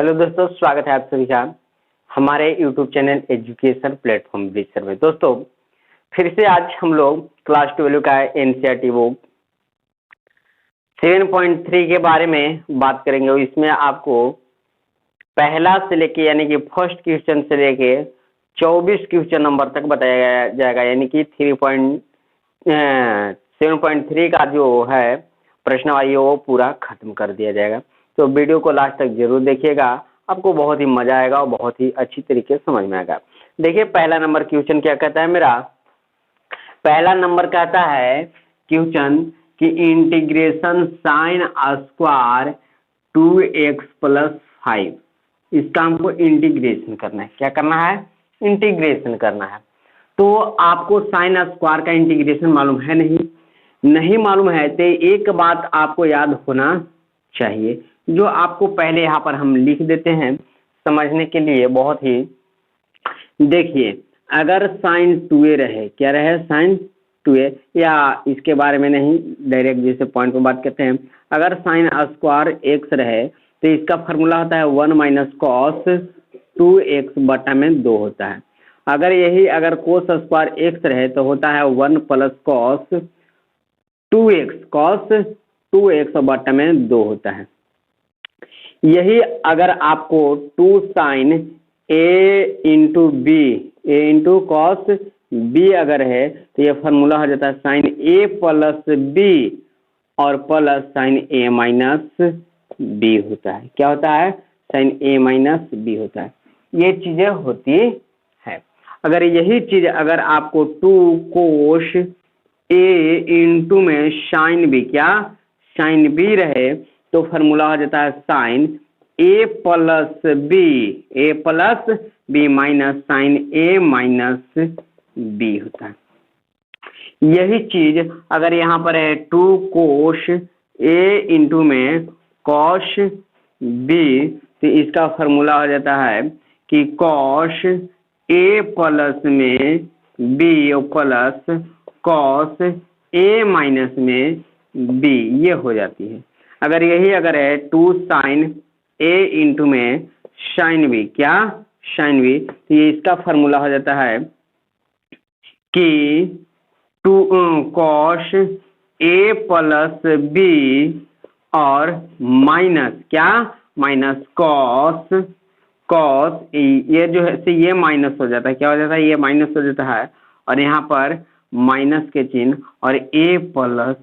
Hello दोस्तों, स्वागत है आप सभी का हमारे YouTube channel education platform Breezer में। दोस्तों फिर से आज हम लोग क्लास 12 का एनसीईआरटी बुक 7.3 के बारे में बात करेंगे। इसमें आपको पहला से लेके यानी कि फर्स्ट क्वेश्चन से लेके 24 क्वेश्चन नंबर तक बताया जाएगा, यानी कि 7.3 का जो है प्रश्नवाही वो पूरा खत्म कर दिया जाएगा। तो वीडियो को लास्ट तक जरूर देखिएगा, आपको बहुत ही मजा आएगा और बहुत ही अच्छी तरीके से समझ में आएगा। देखिए पहला नंबर क्वेश्चन क्या कहता है मेरा, पहला नंबर कहता है क्वेश्चन कि इंटीग्रेशन साइन स्क्वायर 2x + 5, इसका हमको इंटीग्रेशन करना है। क्या करना है? इंटीग्रेशन करना है। तो आपको साइन स्क्वायर का इंटीग्रेशन मालूम है नहीं मालूम है तो एक बात आपको याद होना चाहिए, जो आपको पहले यहाँ पर हम लिख देते हैं समझने के लिए बहुत ही। देखिए अगर साइन 2a रहे, क्या रहे? साइन 2a, या इसके बारे में नहीं, डायरेक्ट जैसे पॉइंट पर बात करते हैं। अगर साइन स्क्वायर x रहे तो इसका फॉर्मूला होता है 1 - cos 2x बटा में 2 होता है। अगर कोस स्क्वायर x रहे तो होता है 1 + cos 2x बटा में 2 होता है। यही अगर आपको 2 sin a × cos b अगर है तो ये फार्मूला हो जाता है sin a + b और प्लस sin a - b होता है। क्या होता है? sin a - b होता है। ये चीजें होती है। अगर यही चीज अगर आपको 2 cos a × में sin b, क्या sin b रहे तो फार्मूला हो जाता है sin a + b - sin a - b होता है। यही चीज अगर यहाँ पर है 2 cos a × में cos b, तो इसका फार्मूला हो जाता है कि cos a प्लस में b plus cos a minus में b, ये हो जाती है। अगर है 2 sin a × में sin b, क्या sin b, तो ये इसका फार्मूला हो जाता है कि 2 cos a प्लस b और माइनस, क्या माइनस cos ये जो है ये माइनस हो जाता है। क्या हो जाता है? ये माइनस हो जाता है और यहाँ पर माइनस के चिन्ह और a +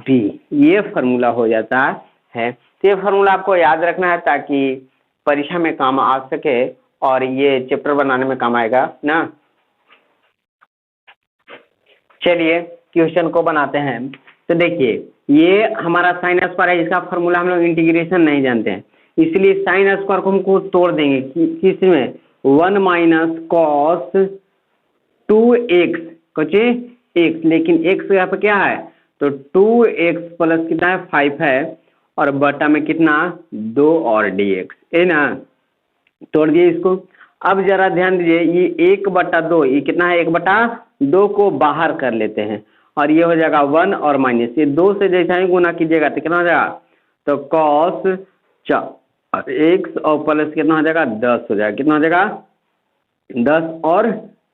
b, ये फार्मूला हो जाता है। तो ये फार्मूला आपको याद रखना है ताकि परीक्षा में काम आ सके और ये चैप्टर बनाने में काम आएगा ना। चलिए क्वेश्चन को बनाते हैं। तो देखिए ये हमारा साइन स्क्वायर है, इसका फार्मूला हम लोग इंटीग्रेशन नहीं जानते हैं, इसलिए साइन स्क्वायर को हमको तोड़ देंगे किस में? 1 - cos 2x कुछ x, लेकिन x यहाँ पर क्या है तो 2x प्लस कितना है 5 है और बटा में कितना 2 और dx है ना। तोड़ दिए इसको। अब जरा ध्यान दीजिए, ये 1/2, ये कितना है 1/2 को बाहर कर लेते हैं और ये हो जाएगा 1 और माइनस, ये 2 से जैसा ही गुना कीजिएगा तो कितना हो जाएगा तो cos x और प्लस कितना हो जाएगा 10 हो जाएगा। कितना हो जाएगा 10 और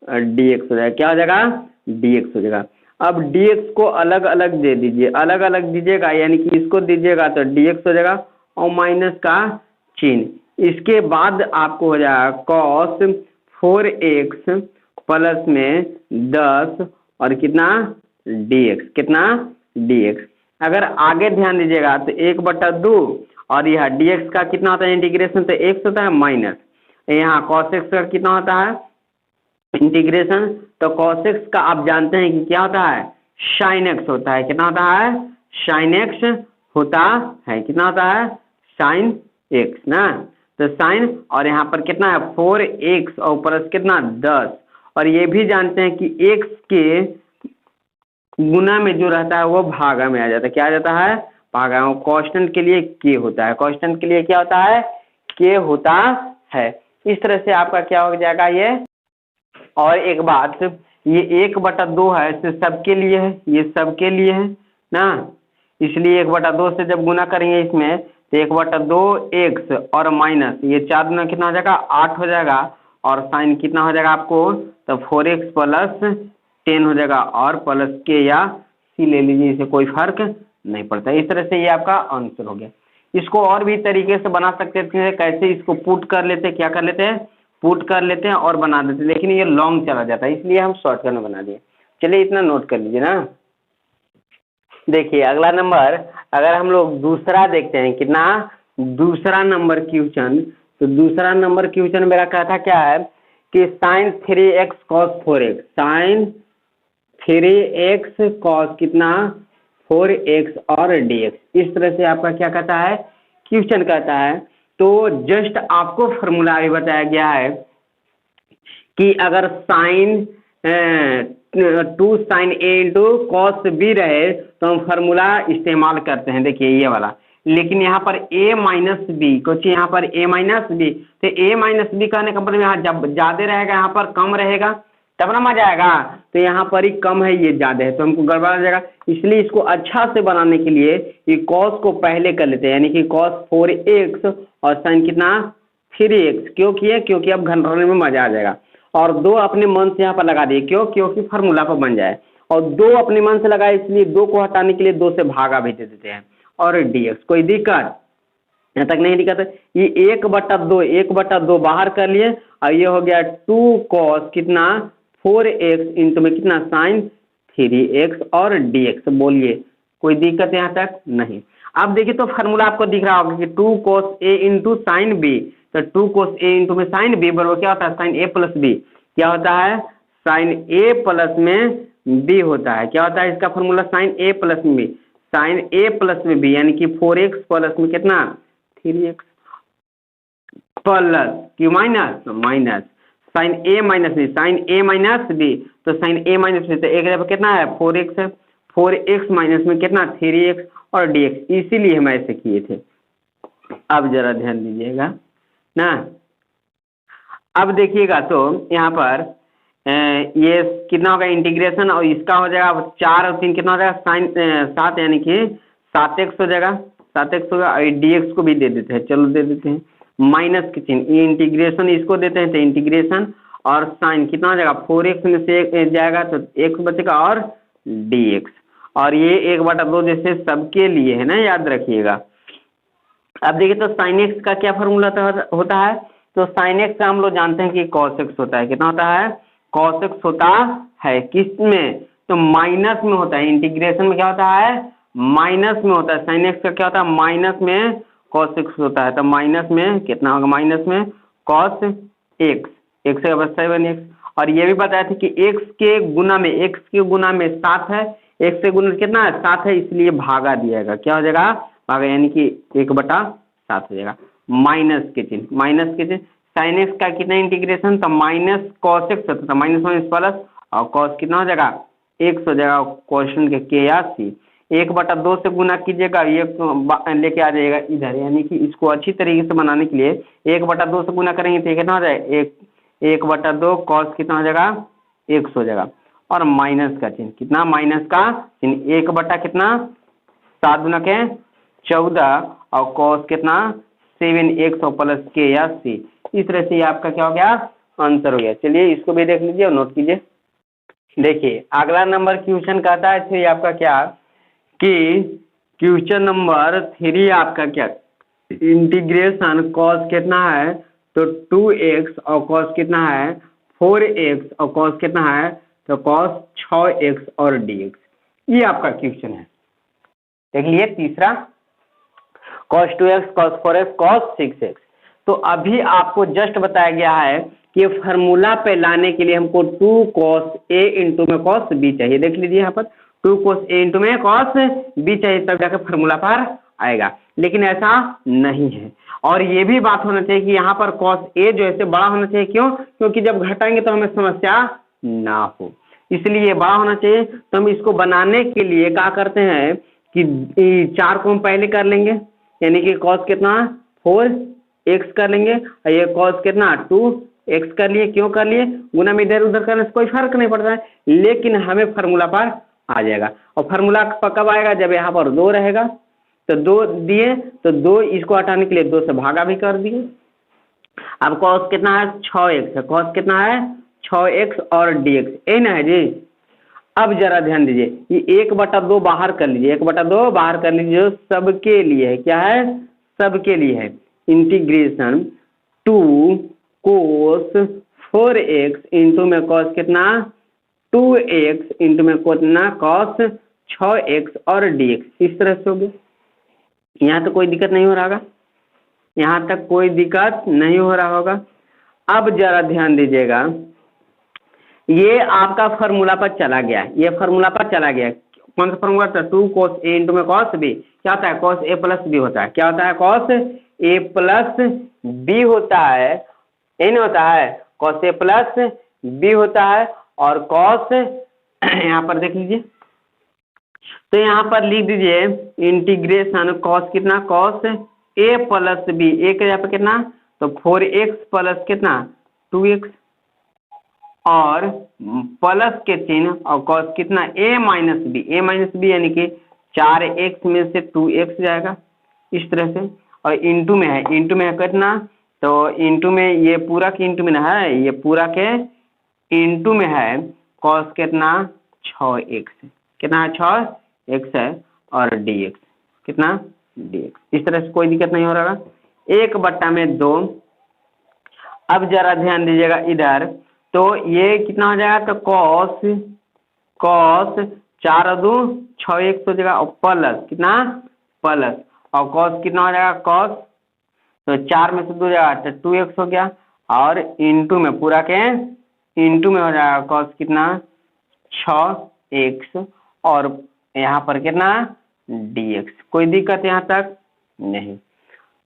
dx हो जाएगा। क्या हो जाएगा? dx हो जाएगा। अब dx को अलग अलग दे दीजिए, अलग अलग दीजिएगा यानी कि इसको दीजिएगा तो dx हो जाएगा और माइनस का चिन्ह। इसके बाद आपको हो जाएगा cos 4x प्लस में 10 और कितना dx, कितना dx। अगर आगे ध्यान दीजिएगा तो 1/2 और यह dx का कितना होता है इंटीग्रेशन, तो x होता है माइनस, यहाँ cos x का कितना होता है इंटीग्रेशन, तो cos x का आप जानते हैं कि क्या होता है sin x होता है। कितना होता है? sin x होता है। कितना होता है? sin x ना। तो sin और यहाँ पर कितना है 4x और प्लस कितना 10, और ये भी जानते हैं कि x के गुना में जो रहता है वो भागा में आ जाता है। क्या आ जाता है? भागा। कांस्टेंट के लिए k होता है, कांस्टेंट के लिए क्या होता है k होता है। इस तरह से आपका क्या हो जाएगा ये। और एक बात, ये 1/2 है तो सबके लिए है, ये सबके लिए है ना, इसलिए 1/2 से जब गुना करेंगे इसमें तो 1/2 x और माइनस ये 4 दूना कितना हो जाएगा 8 हो जाएगा, और साइन कितना हो जाएगा आपको, तो 4x प्लस 10 हो जाएगा, और प्लस के या सी ले लीजिए, इसे कोई फर्क नहीं पड़ता। इस तरह से ये आपका आंसर हो गया। इसको और भी तरीके से बना सकते थे, कैसे इसको पुट कर लेते, क्या कर लेते हैं, पुट कर लेते हैं और बना देते, लेकिन ये लॉन्ग चला जाता है, इसलिए हम शॉर्टकट में बना दिए। चलिए इतना नोट कर लीजिए ना। देखिए अगला नंबर, अगर हम लोग दूसरा देखते हैं, कितना, दूसरा नंबर क्वेश्चन, तो दूसरा नंबर क्वेश्चन मेरा कहता क्या है कि sign 3x cos 4x, sign 3x cos कितना 4x और dx, इस तरह से आपका क्या कहता है, क्वेश्चन कहता है। तो जस्ट आपको फॉर्मूला भी बताया गया है कि अगर sine 2 sin a into cos B रहे तो हम फार्मूला इस्तेमाल करते हैं, देखिए ये वाला। लेकिन यहाँ पर a माइनस बी, कुछ यहाँ पर a माइनस बी, तो a माइनस बी कहने का मतलब यहाँ जब ज्यादा रहेगा यहाँ पर कम रहेगा तब ना मजा आएगा, तो यहाँ पर ही कम है ये ज्यादा है, तो हमको गड़बड़ा हो जाएगा। इसलिए इसको अच्छा से बनाने के लिए ये कॉस को पहले कर लेते हैं, यानी कि कॉस 4x और साइन कितना 3x, क्यों किए, क्योंकि अब घटाने में मजा आ जाएगा। और 2 अपने मन से यहाँ पर लगा दिए, क्यों, क्योंकि फार्मूला पर बन जाए, और 2 अपने मन से लगाए, इसलिए 2 को हटाने के लिए 2 से भागा भी दे देते हैं, और dx। कोई दिक्कत यहाँ तक नहीं, दिक्कत है। ये 1/2 बाहर कर लिए, और ये हो गया 2 cos कितना 4x इंटू में कितना साइन 3x और dx। बोलिए कोई दिक्कत यहाँ तक नहीं। अब देखिए तो फार्मूला आपको दिख रहा होगा कि 2 cos a into sine B, तो 2 cos a इंटू में साइन बी बराबर क्या होता है, साइन a प्लस बी, क्या होता है, साइन a प्लस में b होता है, क्या होता है इसका फार्मूला, साइन a प्लस में b, साइन a प्लस में b, यानी कि 4x प्लस में कितना 3x plus Q minus minus sine a minus B, sine a minus B, तो साइन a माइनस बी, तो एक जगह कितना है 4x है, 4x माइनस में कितना 3x और dx, इसीलिए हम ऐसे किए थे। अब जरा ध्यान दीजिएगा ना, अब देखिएगा तो यहाँ पर ये कितना होगा इंटीग्रेशन, और इसका हो जाएगा 4 और 3 कितना हो जाएगा साइन 7, यानी कि 7x हो जाएगा, 7x होगा, और dx को भी दे देते हैं, चलो दे देते हैं, माइनस के चिन्ह, ये इंटीग्रेशन इसको देते हैं, तो इंटीग्रेशन और साइन कितना हो जाएगा 4x में से एक जाएगा तो x बचेगा, और dx, और ये 1/2 जैसे सबके लिए है ना, याद रखिएगा। अब देखिए तो साइन x का क्या फॉर्मूला होता है, तो साइन x का हम लोग जानते हैं कि cos x होता है, कितना होता है, cos x होता है, किस में, तो माइनस में होता है, इंटीग्रेशन में क्या होता है, माइनस में होता है, साइन x का क्या होता है, माइनस में cos x होता है, तो माइनस में कितना होगा, माइनस में cos x, x का बस 7x, और ये भी बताया था कि x के गुना में 7 है, x से गुना कितना है 7 है, इसलिए भागा दिएगा, क्या हो जाएगा भागा, यानी कि 1/7 हो जाएगा, माइनस के चिन्ह, साइन एक्स का कितना इंटीग्रेशन, तो माइनस कॉस एक्स होता था, माइनस माइनस प्लस, और कॉस कितना हो जाएगा एक्स हो जाएगा, क्वेश्चन के या सी, 1/2 से गुना कीजिएगा, ये लेके आ जाएगा इधर, यानी कि इसको अच्छी तरीके से बनाने के लिए 1/2 से गुना करेंगे तो कितना हो जाएगा 1/2 कॉस कितना हो जाएगा एक्स हो जाएगा, और माइनस का चिन्ह, कितना माइनस का चिन्ह, 1 कितना 7 गुना के 14, और कॉस कितना 7x और प्लस के या सी, इस तरह से ये आपका क्या हो गया आंसर हो गया। चलिए इसको भी देख लीजिए और नोट कीजिए। देखिए अगला नंबर क्वेश्चन कहता है फिर आपका क्या कि क्वेश्चन नंबर 3 आपका क्या, इंटीग्रेशन कॉस कितना है, तो 2x और कॉस कितना है 4x और कॉस कितना है, तो कॉस 6x और dx, ये आपका क्वेश्चन है। देख लिए तीसरा cos 2x cos 4x cos 6x, तो अभी आपको जस्ट बताया गया है कि फार्मूला पे लाने के लिए हमको 2 cos a इंटू में cos b चाहिए। देख लीजिए यहाँ पर 2 cos a इंटू में cos b चाहिए, तब जाकर फार्मूला पर आएगा, लेकिन ऐसा नहीं है। और ये भी बात होना चाहिए कि यहाँ पर cos a जो है बड़ा होना चाहिए, क्यों, क्योंकि जब घटाएंगे तो हमें समस्या ना हो, इसलिए बड़ा होना चाहिए। तो हम इसको बनाने के लिए क्या करते हैं कि 4 को हम पहले कर लेंगे, यानी कि cos कितना 4x कर लेंगे, और ये cos कितना 2x कर लिए, क्यों कर लिए, गुना में इधर उधर करने से कोई फर्क नहीं पड़ता है, लेकिन हमें फार्मूला पर आ जाएगा। और फार्मूला कब आएगा, जब यहाँ पर 2 रहेगा, तो 2 दिए, तो 2 इसको हटाने के लिए 2 से भागा भी कर दिए। अब कॉस कितना है 6x है, कॉस कितना है 6x और dx, यही ना है जी। अब जरा ध्यान दीजिए, ये 1/2 बाहर कर लीजिए, 1/2 बाहर कर लीजिए, जो सबके लिए है, क्या है सबके लिए है। इंटीग्रेशन 2 कोस 4x इंटू में कॉस कितना 2x इंटू में कितना कॉस 6x और dx, इस तरह से हो गया। यहाँ तो कोई दिक्कत नहीं हो रहा होगा, यहाँ तक कोई दिक्कत नहीं हो रहा होगा। अब जरा ध्यान दीजिएगा, ये आपका फॉर्मूला पर चला गया, ये फॉर्मूला पर चला गया। कौन सा फॉर्मूला था 2 cos a इंटू में cos b, क्या होता है cos a प्लस b होता है, क्या होता है cos a प्लस b होता है, ये नहीं होता है cos a प्लस b होता है। और cos यहाँ पर देख लीजिए, तो यहाँ पर लिख दीजिए इंटीग्रेशन cos कितना cos a plus b, a के यहाँ पे कितना तो 4x प्लस कितना 2x और प्लस के चिन्ह और cos कितना a माइनस b यानी कि 4x में से 2x जाएगा इस तरह से। और इंटू में है कितना, तो इंटू में ये पूरा के इंटू में ना है, ये पूरा के इंटू में है cos कितना 6x, कितना है 6x है और dx कितना dx, इस तरह से कोई दिक्कत नहीं हो रहा। 1/2। अब जरा ध्यान दीजिएगा इधर, तो ये कितना हो जाएगा तो cos 4 और 2 6x हो जाएगा और प्लस कितना प्लस, और cos कितना हो जाएगा cos, तो 4 में से 2 जाएगा तो 2x हो गया और इंटू में पूरा के इंटू में हो जाएगा cos कितना 6x और यहाँ पर कितना dx, कोई दिक्कत यहाँ तक नहीं।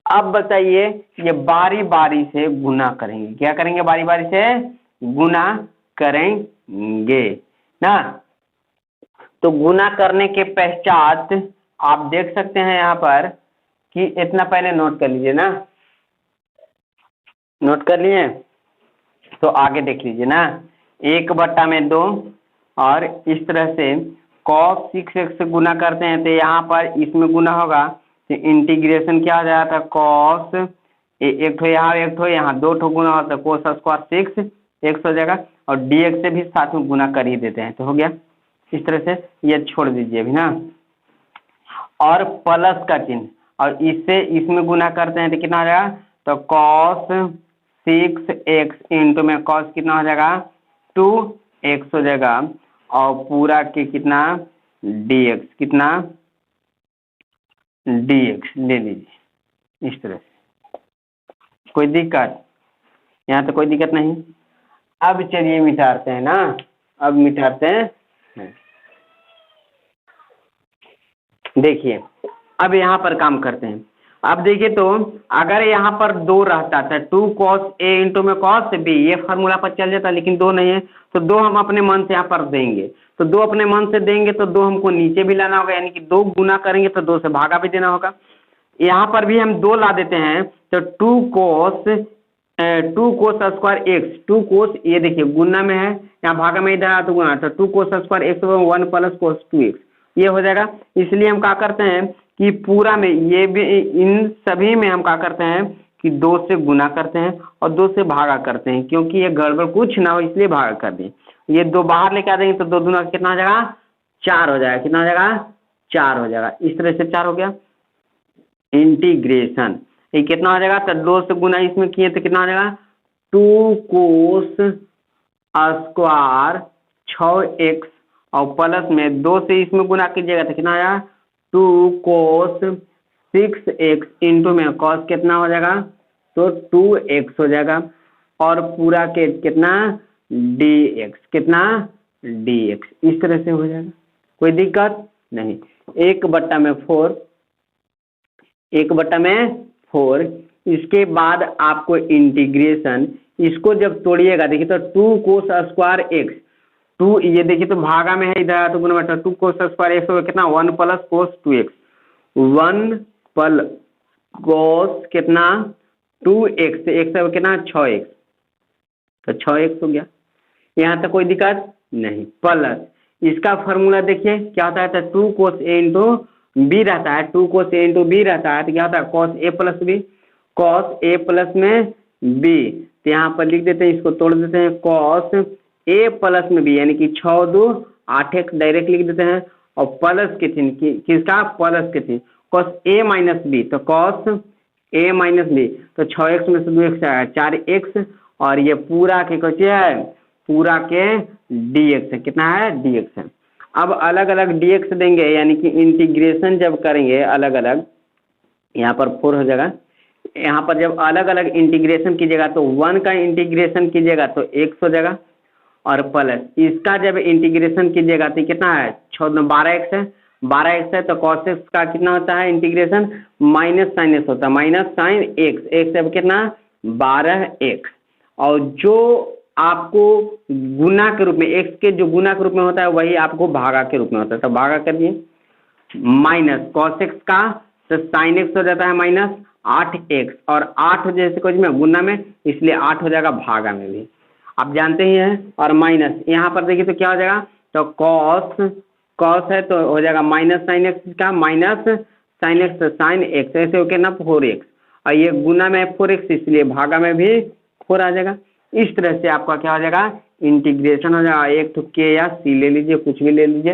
अब बताइए, ये बारी बारी से गुना करेंगे, क्या करेंगे बारी बारी से गुना करेंगे ना। तो गुना करने के पश्चात आप देख सकते हैं यहाँ पर कि इतना पहले नोट कर लीजिए ना, नोट कर लिए तो आगे देख लीजिए ना। 1/2 और इस तरह से cos 6x से गुना करते हैं तो यहाँ पर इसमें गुना होगा तो इंटीग्रेशन क्या हो जाता है cos एक ठो यहाँ 2 ठो गुना होता है cos स्क्वायर 6x हो जाएगा और dx से भी साथ में गुना कर ही देते हैं तो हो गया। इस तरह से ये छोड़ दीजिए अभी ना, और प्लस का चिन्ह और इससे इसमें गुना करते हैं तो कितना हो जाएगा तो cos 6x इंटू में cos कितना हो जाएगा 2x हो जाएगा और पूरा के कितना dx कितना dx ले लीजिए इस तरह से, कोई दिक्कत यहाँ तो कोई दिक्कत नहीं। अब चलिए मिटाते हैं ना, अब मिटाते हैं। देखिए अब यहाँ पर काम करते हैं। अब देखिए तो अगर यहाँ पर 2 रहता था 2 cos a इंटू में cos b, ये फार्मूला पर चल जाता, लेकिन 2 नहीं है तो 2 हम अपने मन से यहाँ पर देंगे, तो 2 अपने मन से देंगे तो 2 हमको नीचे भी लाना होगा, यानी कि 2 गुना करेंगे तो 2 से भागा भी देना होगा। यहाँ पर भी हम 2 ला देते हैं तो 2 cos स्क्वायर x, 2 cos, ये देखिए गुना में है यहाँ भागा में इधर तो गुना, तो 2 cos square x 1 plus cos 2x ये हो जाएगा। इसलिए हम क्या करते हैं कि पूरा में ये भी इन सभी में हम क्या करते हैं कि 2 से गुना करते हैं और 2 से भागा करते हैं, क्योंकि ये गड़बड़ कुछ ना हो इसलिए भागा कर दें। ये 2 बाहर लेके आ देंगे तो 2 दूना कितना हो जाएगा 4 हो जाएगा, कितना हो जाएगा 4 हो जाएगा, इस तरह से 4 हो गया। इंटीग्रेशन ये कितना हो जाएगा तो 2 से गुना इसमें किए तो कितना हो जाएगा 2 cos स्क्वायर 6x और प्लस में 2 से इसमें गुना कीजिएगा तो कितना आएगा 2 cos 6x इंटू में cos कितना हो जाएगा तो 2x हो जाएगा और पूरा के कितना dx, कितना dx, इस तरह से हो जाएगा, कोई दिक्कत नहीं। 1/4, 1/4। इसके बाद आपको इंटीग्रेशन, इसको जब तोड़िएगा देखिए तो 2 cos स्क्वायर x, 2 ये देखिए तो भागा में है इधर तो गुना बटा 2 cos स्क्वायर x होगा कितना 1 plus cos 2x, 1 plus cos कितना 2x से x है कितना 6x, तो 6x हो गया, यहाँ तक कोई दिक्कत नहीं। प्लस इसका फॉर्मूला देखिए क्या होता है तो 2 cos a इंटू बी रहता है, 2 cos A इंटू बी रहता है, तो क्या होता है cos A plus B, cos A plus में बी, तो यहाँ पर लिख देते हैं, इसको तोड़ देते हैं, cos A प्लस में बी, यानी कि 6 2 8 1 डायरेक्ट लिख देते हैं, और प्लस के चिन्ह किसका, प्लस के चिन्ह cos A माइनस बी, तो cos A माइनस बी, तो 6x में से 2x आया 4x, और ये पूरा के कुछ है, पूरा के dx है, कितना है dx है। अब अलग अलग dx देंगे, यानी कि इंटीग्रेशन जब करेंगे अलग अलग, यहाँ पर 4 हो जाएगा, यहाँ पर जब अलग अलग इंटीग्रेशन कीजिएगा तो 1 का इंटीग्रेशन कीजिएगा तो x हो जाएगा, और प्लस इसका जब इंटीग्रेशन कीजिएगा तो कितना है 12x है, 12x है, तो cos x का कितना होता है इंटीग्रेशन, माइनस साइन x होता है, माइनस साइन x, x अब कितना 12x, और जो आपको गुना के रूप में x के जो गुना के रूप में होता है वही आपको भागा के रूप में होता है, तो भागा कर दिए, माइनस cos x का तो साइन x हो जाता है माइनस 8x, और 8 जैसे कुछ में गुना में, इसलिए 8 हो जाएगा भागा में भी, आप जानते ही हैं, और माइनस यहाँ पर देखिए तो क्या हो जाएगा, तो cos है तो हो जाएगा माइनस साइन x का, माइनस साइन x तो साइन x, ऐसे हो के ना 4x, और ये गुना में 4x, इसलिए भागा में भी 4 आ जाएगा। इस तरह से आपका क्या हो जाएगा इंटीग्रेशन हो जाएगा, एक तो के या सी ले लीजिए, कुछ भी ले लीजिए।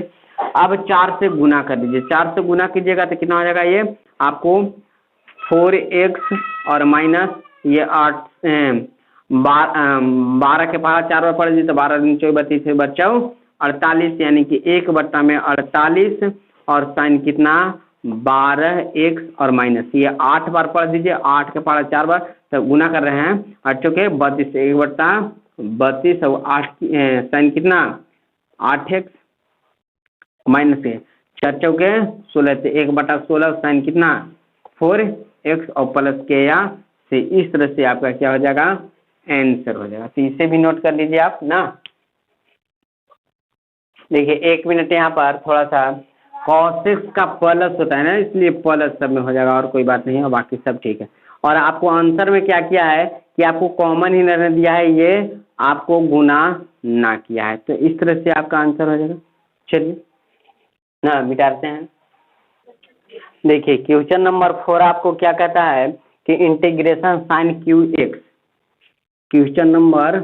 अब 4 से गुना कर दीजिए, 4 से गुना कीजिएगा तो कितना हो जाएगा, ये आपको 4x और माइनस ये 12 के पारा 4 बार पढ़ दीजिए, तो 12 दूनी 24 32 बच्चों 48, यानी कि 1 में 48, और साइन कितना 12x और माइनस ये 8 बार पढ़ दीजिए, 8 के पारा 4 बार, तो गुना कर रहे हैं 8 चौके 32, 1/32 और 8 साइन कितना 8x माइनस 4 चौके 16, तो 1/16 साइन कितना 4x और प्लस के या से, इस तरह से आपका क्या हो जाएगा आंसर हो जाएगा। तो इसे भी नोट कर लीजिए आप ना। देखिए 1 मिनट यहाँ पर थोड़ा सा cos x का प्लस होता है ना, इसलिए प्लस सब में हो जाएगा, और कोई बात नहीं है, और बाकी सब ठीक है। और आपको आंसर में क्या किया है कि आपको कॉमन ही रहने दिया है, ये आपको गुना ना किया है, तो इस तरह से आपका आंसर हो जाएगा। चलिए ना मिटाते हैं। देखिए क्वेश्चन नंबर 4 आपको क्या कहता है कि integration sine qx, question number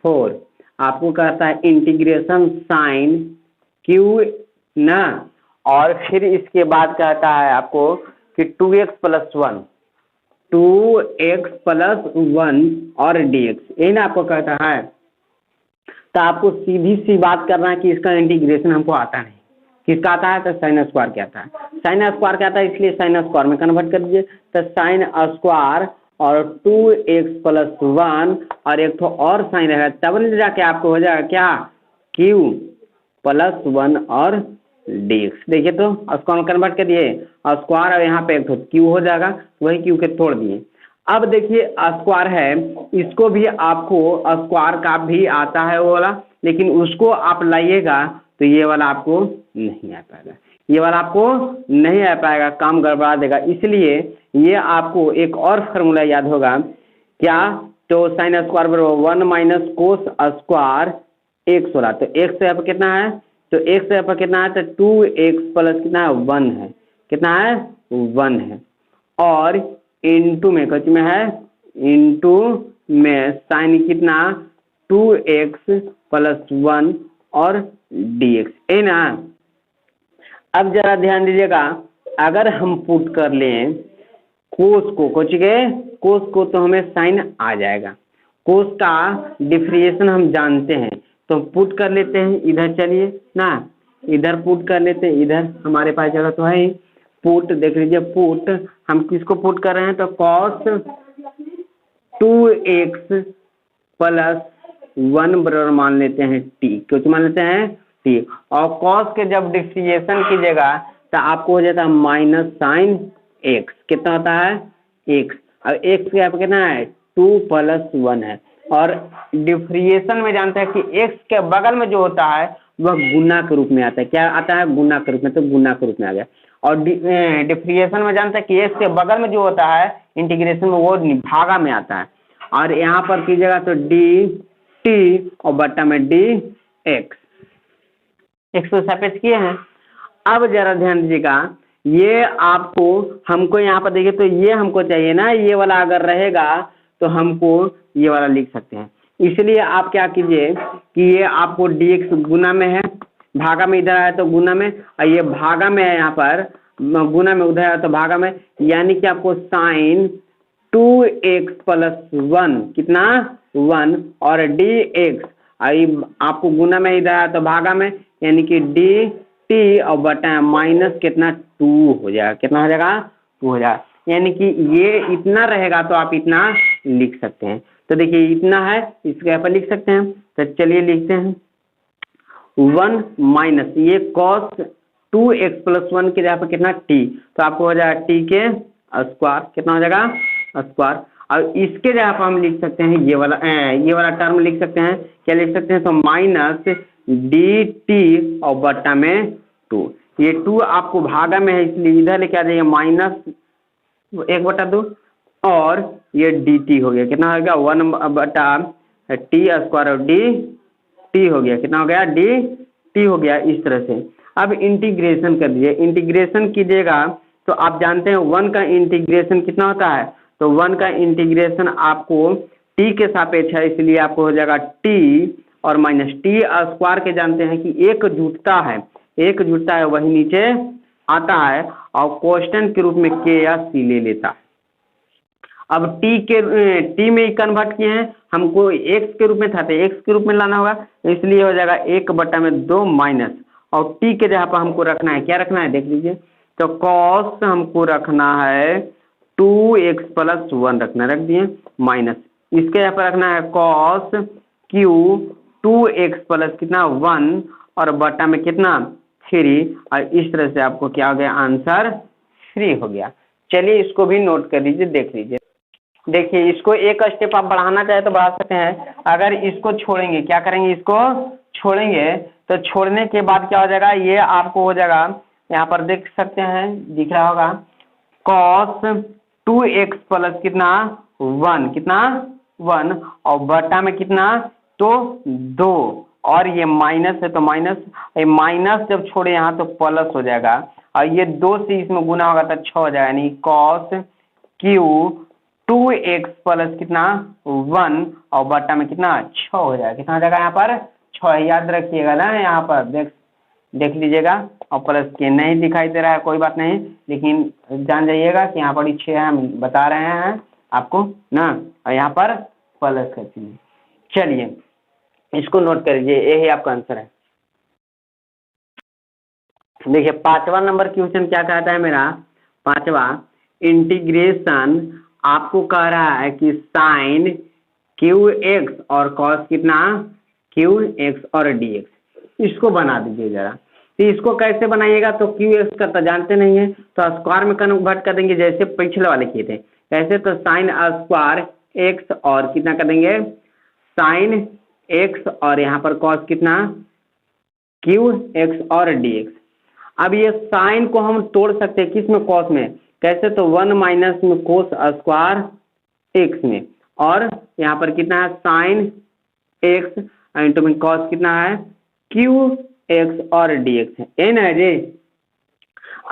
4 आपको कहता है इंटीग्रेशन साइन q ना, और फिर इसके बाद कहता है आपको कि 2x प्लस 1 और dx, यही ना आपको कहता है। तो आपको सीधी सी बात करना है कि इसका इंटीग्रेशन हमको आता नहीं, किसका आता है, तो साइन स्क्वायर क्या आता है, साइन स्क्वायर क्या आता है, इसलिए साइन स्क्वायर में कन्वर्ट कर दीजिए, तो साइन स्क्वायर और 2x प्लस 1 और एक तो और साइन रहेगा, तब नहीं जाके आपको हो जाएगा क्या q प्लस 1 और dx। देखिए तो स्क्वायर में कन्वर्ट कर दिए, और स्क्वायर और यहाँ पे एक तो q हो जाएगा, वही q के तोड़ दिए। अब देखिए स्क्वायर है, इसको भी आपको स्क्वायर का भी आता है वो वाला, लेकिन उसको आप लाइएगा तो ये वाला आपको नहीं आ पाएगा, ये वाला आपको नहीं आ पाएगा, काम गड़बड़ा देगा। इसलिए ये आपको एक और फार्मूला याद होगा क्या, तो साइन स्क्वायर बराबर 1 माइनस कोस स्क्वायर x होला, तो x से यहाँ पर कितना है, तो x से यहाँ पर कितना है, तो 2x प्लस कितना है 1 है, कितना है 1 है, और इंटू में कुछ में है, इंटू में साइन कितना 2x प्लस 1 और dx है ना। अब जरा ध्यान दीजिएगा, अगर हम पुट कर लें कोस को, कुछ के कोस को, तो हमें साइन आ जाएगा। कोस का डिफरेंशिएशन हम जानते हैं, तो पुट कर लेते हैं इधर, चलिए ना इधर पुट कर लेते हैं, इधर हमारे पास जगह तो है ही, पुट देख लीजिए, पुट हम किसको पुट कर रहे हैं, तो cos 2x प्लस 1 बराबर मान लेते हैं t, कुछ मान लेते हैं t, और cos के जब डिफरेंशिएशन कीजिएगा तो आपको हो जाता है माइनस साइन x, कितना होता है x, और x के यहाँ पे कितना है 2 प्लस 1 है, और डिफरेंशिएशन में जानते हैं कि x के बगल में जो होता है वह गुना के रूप में आता है, क्या आता है गुना के रूप में, तो गुना के रूप में आ गया। और डिफरेंशिएशन में जानते हैं कि x के बगल में जो होता है इंटीग्रेशन में वो भागा में आता है, और यहाँ पर कीजिएगा तो dt और बट्टा में dx, 100 सापेक्ष किए हैं। अब जरा ध्यान दीजिएगा ये आपको हमको यहाँ पर देखिए तो ये हमको चाहिए ना, ये वाला अगर रहेगा तो हमको ये वाला लिख सकते हैं। इसलिए आप क्या कीजिए कि ये आपको dx गुना में है, भागा में इधर आया तो गुना में, और ये भागा में है यहाँ पर गुना में, उधर आया तो भागा में, यानी कि आपको साइन 2x + 1 कितना 1 और dx आपको गुना में इधर आया तो भागा में, यानी कि dt और बटा माइनस कितना 2 हो जाएगा, कितना हो जाएगा 2 हो जाएगा, यानी कि ये इतना रहेगा तो आप इतना लिख सकते हैं। तो देखिए इतना है, इसके यहाँ पर लिख सकते हैं। तो चलिए लिखते हैं 1 माइनस ये cos 2x + 1 के जगह पर कितना t, तो आपको हो जाएगा t के स्क्वायर, कितना हो जाएगा स्क्वायर। और इसके जगह पर हम लिख सकते हैं ये वाला टर्म लिख सकते हैं, क्या लिख सकते हैं, तो माइनस dt और बटा में 2, ये 2 आपको भागा में है इसलिए इधर लेके आ जाइए -1/2 और ये dt हो गया, कितना हो गया 1/t² और dt हो गया, कितना हो गया dt हो गया। इस तरह से अब इंटीग्रेशन कर दीजिए, इंटीग्रेशन कीजिएगा तो आप जानते हैं 1 का इंटीग्रेशन कितना होता है, तो 1 का इंटीग्रेशन आपको t के सापेक्ष है, इसलिए आपको हो जाएगा t और माइनस t² के जानते हैं कि एक जुटता है वही नीचे आता है और कांस्टेंट के रूप में k या c ले लेता है। अब t में ही कन्वर्ट किए हैं, हमको x के रूप में था तो x के रूप में लाना होगा, इसलिए हो जाएगा 1/2 माइनस, और t के जगह पर हमको रखना है, क्या रखना है देख लीजिए, तो cos हमको रखना है 2x + 1 रखना, रख दिए माइनस, इसके यहाँ पर रखना है cos q 2x + कितना 1 और बटा में कितना 3, और इस तरह से आपको क्या हो गया आंसर 3 हो गया। चलिए इसको भी नोट कर लीजिए, देख लीजिए। देखिए इसको एक स्टेप आप बढ़ाना चाहे तो बढ़ा सकते हैं, अगर इसको छोड़ेंगे, क्या करेंगे, इसको छोड़ेंगे तो छोड़ने के बाद क्या हो जाएगा, ये आपको हो जाएगा, यहाँ पर देख सकते हैं दिख रहा होगा cos 2x + कितना 1, कितना 1 और बटा में कितना तो 2, और ये माइनस है तो माइनस, ये माइनस जब छोड़े यहाँ तो प्लस हो जाएगा, और ये 2 से इसमें गुना होगा तो 6 हो जाएगा, यानी cos q 2x + कितना 1 और बटा में कितना 6 हो जाएगा, कितना हो जाएगा यहाँ पर 6, याद रखिएगा ना, यहाँ पर देख लीजिएगा, और प्लस के नहीं दिखाई दे रहा है कोई बात नहीं, लेकिन जान जाइएगा कि यहाँ पर 6 हम बता रहे हैं आपको ना, और यहाँ पर प्लस का चिन्ह। चलिए इसको नोट कर लीजिए, यही आपका आंसर है। देखिए 5वां नंबर क्वेश्चन क्या कहता है मेरा, 5वां इंटीग्रेशन आपको कह रहा है कि साइन qx और कॉस कितना qx और dx, इसको बना दीजिए जरा। तो इसको कैसे बनाइएगा, तो qx का तो जानते नहीं है तो स्क्वायर में कन्वर्ट कर देंगे, जैसे पिछले वाले किए थे कैसे, तो साइन स्क्वायर x और कितना कर देंगे साइन x और यहाँ पर कॉस कितना qx और dx। अब ये साइन को हम तोड़ सकते हैं किस में, कॉस में, कैसे, तो 1 माइनस में कोस स्क्वायर x में, और यहाँ पर कितना है साइन x इंटू में कॉस कितना है qx और dx है, ये ना जी।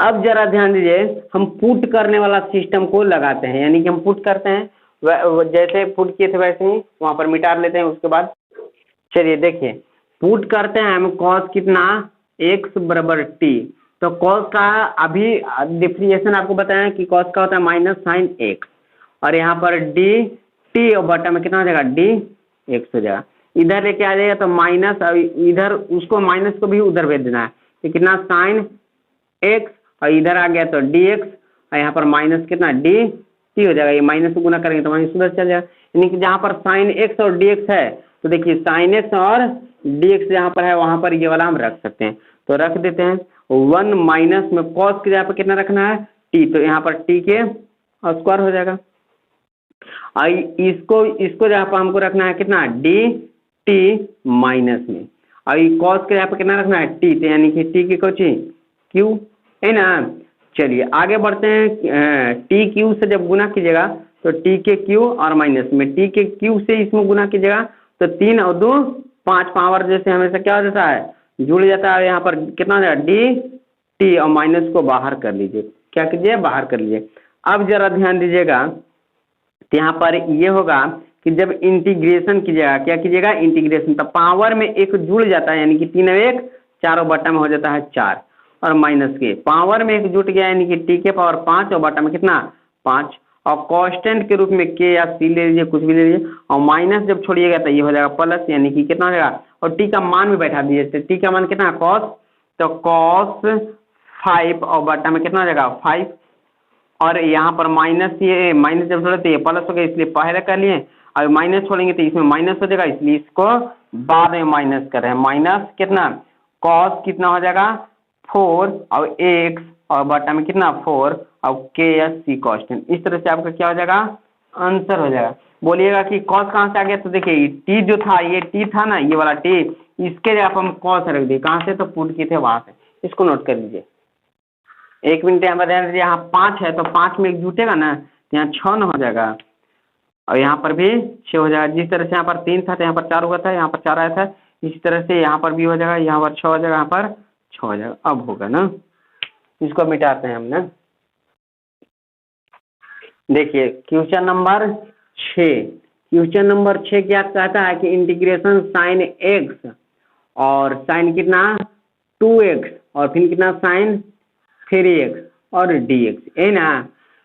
अब जरा ध्यान दीजिए, हम पुट करने वाला सिस्टम को लगाते हैं, यानी कि हम पुट करते हैं जैसे पुट किए थे वैसे ही वहाँ पर मिटा लेते हैं। उसके बाद चलिए देखिए पुट करते हैं हम, कॉस कितना x बराबर t, तो कॉस का अभी डिफ्रेंशिएशन आपको बताया कि कॉस का होता है माइनस साइन x, और यहाँ पर डी टी और बटा में कितना हो जाएगा डी एक्स हो जाएगा, इधर लेके आ जाएगा तो माइनस, और इधर उसको माइनस को भी उधर भेज देना है, तो कितना साइन x और इधर आ गया तो डी एक्स, और यहाँ पर माइनस कितना डी टी हो जाएगा, ये माइनस को गुना करेंगे तो माइनस उधर चल जाएगा, यानी कि जहाँ पर साइन x और डी एक्स है तो देखिए साइन x और डी एक्स जहाँ पर है वहाँ पर ये वाला हम रख सकते हैं, तो रख देते हैं। 1 माइनस में कॉस के जगह पर कितना रखना है t, तो यहाँ पर t के स्क्वायर हो जाएगा, और इसको जहाँ पर हमको रखना है कितना डी टी माइनस में, और कॉस के जगह पर कितना रखना है t, तो यानी कि t की कोची q है ना। चलिए आगे बढ़ते हैं, टी क्यू से जब गुना कीजिएगा तो टी के क्यू और माइनस में टी के क्यू से इसमें गुना कीजिएगा तो 3 और 2 5 पावर जैसे हमेशा क्या हो जाता है जुड़ जाता है, यहाँ पर कितना हो जाएगा डी टी और माइनस को बाहर कर लीजिए। क्या कीजिए? बाहर कर लीजिए। अब जरा ध्यान दीजिएगा, तो यहाँ पर ये होगा कि जब इंटीग्रेशन कीजिएगा, क्या कीजिएगा? इंटीग्रेशन, तो पावर में एक जुड़ जाता है, यानी कि 3 और 1 4 बटा में हो जाता है 4, और माइनस के पावर में एक जुट गया, यानी कि टी के पावर 5 और बटा में कितना? 5, और कांस्टेंट के रूप में के या सी ले लीजिए, कुछ भी ले लीजिए, और माइनस जब छोड़िएगा तो ये हो जाएगा प्लस, यानी कि कितना हो जाएगा? और टी का मान भी बैठा दीजिए, तो टी का मान कितना? कॉस, तो कॉस 5 और बटा में कितना हो जाएगा? 5, और यहाँ पर माइनस, ये माइनस जब छोड़े तो ये प्लस हो गया, इसलिए पहले कर लिए, और माइनस छोड़ेंगे तो इसमें माइनस हो जाएगा, इसलिए इसको बाद में माइनस कर रहे हैं। माइनस कितना? कॉस कितना हो जाएगा? 4 और एक्स और बटा में कितना? 4 और के एस सी कांस्टेंट। इस तरह से आपका क्या हो जाएगा? आंसर हो जाएगा। बोलिएगा कि कॉस कहाँ से आ गया? तो देखिए टी जो था, ये टी था ना, ये वाला टी, इसके जगह हम कॉस रख दिए। कहाँ से? तो पुट किए थे वहां से। इसको नोट कर लीजिए। 1 मिनट यहाँ पर ध्यान दीजिए, यहाँ 5 है तो 5 में एक जुटेगा ना, तो यहाँ 6 न हो जाएगा, और यहाँ पर भी 6 हो जाएगा। जिस तरह से यहाँ पर 3 था तो यहाँ पर 4 हुआ था, यहाँ पर 4 आया था, इसी तरह से यहाँ पर भी हो जाएगा, यहाँ पर 6 हो जाएगा, यहाँ पर 6 हो जाएगा। अब होगा ना, इसको मिटाते हैं हम ना। देखिए क्वेश्चन नंबर 6, क्वेश्चन नंबर 6 क्या कहता है कि इंटीग्रेशन साइन एक्स और साइन कितना? 2x और फिर कितना? साइन 3x और dx, है ना।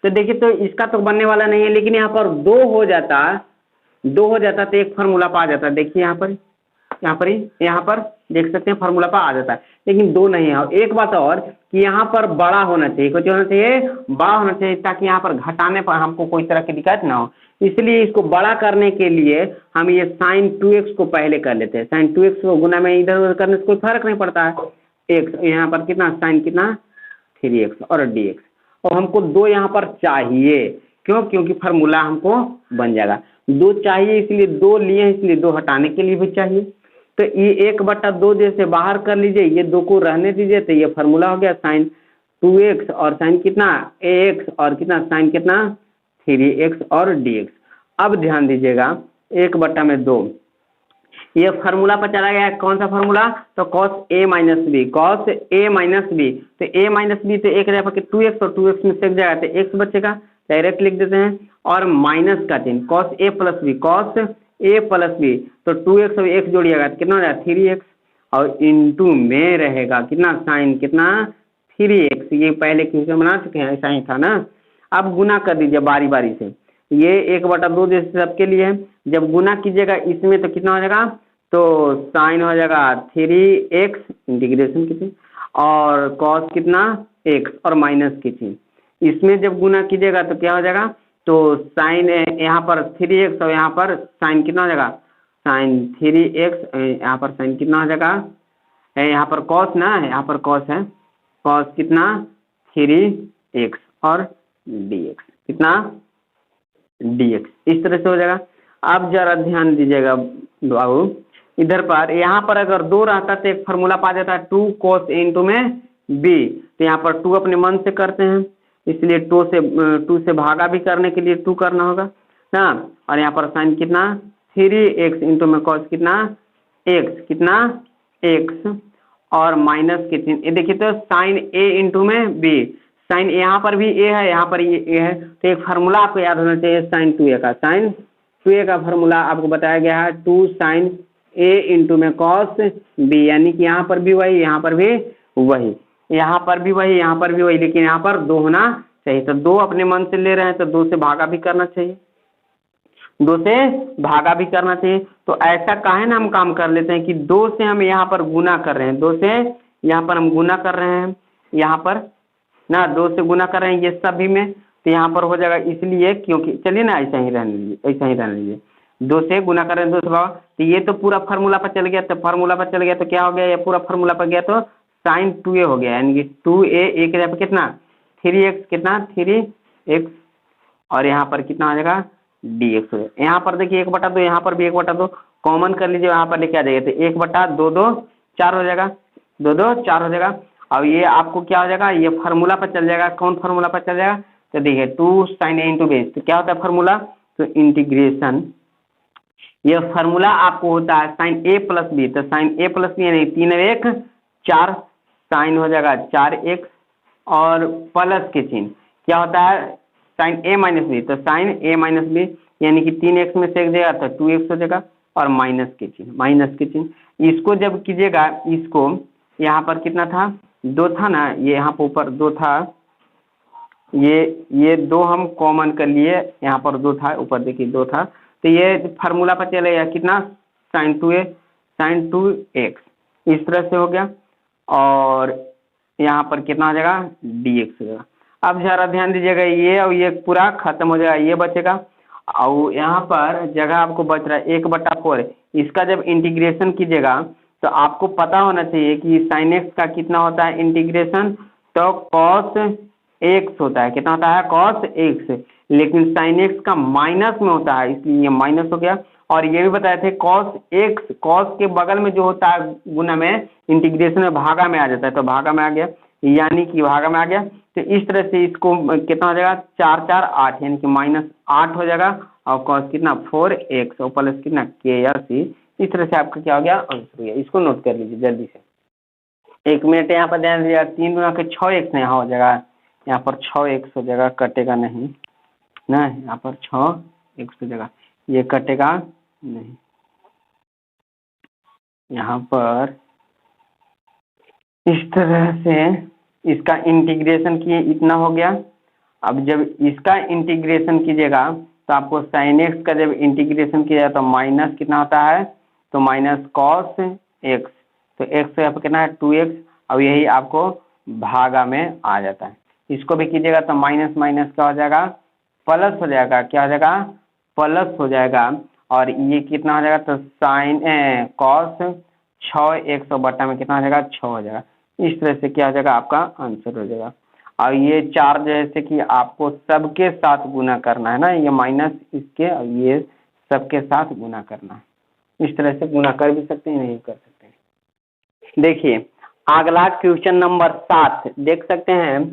तो देखिए, तो इसका तो बनने वाला नहीं है, लेकिन यहाँ पर 2 हो जाता तो एक फार्मूला पा जाता। देखिए यहाँ पर देख सकते हैं फार्मूला पर आ जाता है, लेकिन 2 नहीं है। और एक बात और कि यहाँ पर बड़ा होना चाहिए, कुछ होना चाहिए, बड़ा होना चाहिए, ताकि यहाँ पर घटाने पर हमको कोई तरह की दिक्कत ना हो। इसलिए इसको बड़ा करने के लिए हम ये साइन 2x को पहले कर लेते हैं। साइन 2x को गुना में इधर उधर करने से कोई फर्क नहीं पड़ता है। x यहाँ पर कितना? साइन कितना? 3x और dx, और हमको 2 यहाँ पर चाहिए। क्यों? क्योंकि फार्मूला हमको बन जाएगा। 2 चाहिए, इसलिए 2 लिए, इसलिए 2 हटाने के लिए भी चाहिए। तो ये 1/2 जैसे बाहर कर लीजिए, ये 2 को रहने दीजिए, तो ये फार्मूला हो गया साइन 2x और साइन कितना? ax और कितना? साइन कितना? 3x और dx। अब ध्यान दीजिएगा, 1/2 ये फार्मूला पर चला गया है। कौन सा फार्मूला? तो cos a minus B, cos a minus B, तो a माइनस बी तो एक रहेगा कि 2x और 2x में से जाएगा तो x बचेगा, डायरेक्ट लिख देते हैं, और माइनस का चिन्ह, cos a plus B, cos a plus B, तो 2x और 1 जोड़िएगा तो कितना हो जाएगा? 3x, और इंटू में रहेगा कितना? साइन कितना? 3x। ये पहले क्वेश्चन बना चुके हैं, ऐसा ही था ना। अब गुना कर दीजिए बारी बारी से, ये 1/2 जैसे सबके लिए है। जब गुना कीजिएगा इसमें तो कितना हो जाएगा? तो साइन हो जाएगा 3x इंटीग्रेशन की, और कॉस कितना? x और माइनस की थी। इसमें जब गुना कीजिएगा तो क्या हो जाएगा? तो साइन यहाँ पर 3x और यहाँ पर साइन कितना हो जाएगा? साइन 3x, यहाँ पर साइन कितना हो जाएगा? यहाँ पर कॉस ना है, यहाँ पर कॉस है, कॉस कितना? 3x और dx कितना? dx। इस तरह से हो जाएगा। अब जरा ध्यान दीजिएगा बाबू, इधर पर यहाँ पर अगर 2 रहता तो एक फार्मूला पा जाता है 2 cos a इंटू में b, तो यहाँ पर 2 अपने मन से करते हैं, इसलिए 2 से भागा भी करने के लिए 2 करना होगा ना। और यहाँ पर साइन कितना? 3x इंटू में cos कितना? x कितना? x, और माइनस के चिन्ह। ये देखिए, तो साइन a इंटू में b, साइन यहाँ पर भी a है, यहाँ पर ये a है, तो एक फार्मूला आपको याद होना चाहिए साइन 2a का। साइन 2a का फार्मूला आपको बताया गया है 2 साइन a इंटू में cos b, यानी कि यहाँ पर भी वही, यहाँ पर भी वही, यहाँ पर भी वही, यहाँ पर भी वही, लेकिन यहाँ पर 2 होना चाहिए। तो 2 अपने मन से ले रहे हैं तो 2 से भागा भी करना चाहिए, 2 से भागा भी करना चाहिए। तो ऐसा काहे ना हम काम कर लेते हैं कि 2 से हम यहाँ पर गुना कर रहे हैं, 2 से यहाँ पर हम गुना कर रहे हैं, यहाँ पर ना 2 से गुना कर रहे हैं ये सभी में, तो यहाँ पर हो जाएगा। इसलिए क्योंकि चलिए ना ऐसा ही रहने दीजिए, ऐसा ही रहने दीजिए, 2 से गुना कर रहे हैं 2 से भागा, तो ये तो पूरा फार्मूला पर चल गया। तो फार्मूला पर चल गया तो क्या हो गया? ये पूरा फार्मूला पर गया तो साइन 2a हो गया, यानी कि 2a एक जगह पर कितना? 3x कितना? 3x, और यहाँ पर कितना आ जाएगा? dx हो जाएगा। यहाँ पर देखिए 1/2, यहाँ पर भी 1/2 कॉमन कर लीजिए, यहाँ पर लेके आ जाइए, तो 1/2 2 4 हो जाएगा, 2 2 4 हो जाएगा। अब ये आपको क्या हो जाएगा? ये फार्मूला पर चल जाएगा। कौन फार्मूला पर चल जाएगा? तो देखिए 2 साइन a इंटू बेस, तो क्या होता है फार्मूला? तो इंटीग्रेशन, ये फार्मूला आपको होता है साइन a प्लस बी, तो साइन a प्लस बी यानी 3 और 1 4, साइन हो जाएगा 4x और प्लस के चिन्ह क्या होता है साइन a माइनस बी, तो साइन a माइनस बी यानी कि 3x में से एक जगह तो 2x हो जाएगा और माइनस के चिन्ह इसको जब कीजिएगा, इसको यहाँ पर कितना था 2 था ना, ये यहाँ पर ऊपर 2 था, ये 2 हम कॉमन कर लिए, यहाँ पर 2 था, ऊपर देखिए 2 था, तो ये फार्मूला पर चलेगा कितना साइन 2x इस तरह से हो गया और यहाँ पर कितना हो जाएगा dx हो जाएगा। अब जरा ध्यान दीजिएगा, ये और ये पूरा खत्म हो जाएगा, ये बचेगा और यहाँ पर जगह आपको बच रहा है 1/4। इसका जब इंटीग्रेशन कीजिएगा तो आपको पता होना चाहिए कि साइन एक्स का कितना होता है इंटीग्रेशन, तो कॉस एक्स होता है, कितना होता है कॉस एक्स, लेकिन साइन एक्स का माइनस में होता है इसलिए ये माइनस हो गया। और ये भी बताए थे कॉस एक्स, कॉस के बगल में जो होता है गुना में इंटीग्रेशन में भागा में आ जाता है, तो भागा में आ गया, यानी कि भागा में आ गया। तो इस तरह से इसको कितना हो जाएगा 4 4 8 यानी कि -8 हो जाएगा और कॉस कितना 4x और प्लस कितना k या c। इस तरह से आपका क्या हो गया आंसर हो गया। इसको नोट कर लीजिए जल्दी से, 1 मिनट यहाँ पर ध्यान दीजिएगा, 3 गुना के 6x यहाँ हो जाएगा, यहाँ पर 6x हो जाएगा, कटेगा नहीं ना, यहाँ पर 6x हो जाएगा, ये कटेगा नहीं, यहाँ पर इस तरह से इसका इंटीग्रेशन किए इतना हो गया। अब जब इसका इंटीग्रेशन कीजिएगा तो आपको साइन एक्स का जब इंटीग्रेशन किया जाए तो माइनस कितना होता है, तो माइनस कॉस एक्स, तो एक्स यहाँ पर कितना है 2x और यही आपको भागा में आ जाता है। इसको भी कीजिएगा तो माइनस माइनस क्या हो जाएगा प्लस हो जाएगा, क्या हो जाएगा प्लस हो जाएगा और ये कितना हो जाएगा तो साइन कॉस 6x और बटा में कितना हो जाएगा 6 हो जाएगा। इस तरह से क्या हो जाएगा आपका आंसर हो जाएगा। और ये 4 जैसे कि आपको सबके साथ गुना करना है ना, ये माइनस इसके और ये सबके साथ गुना करना है। इस तरह से गुना कर भी सकते हैं, नहीं कर सकते हैं। देखिए अगला क्वेश्चन नंबर 7 देख सकते हैं,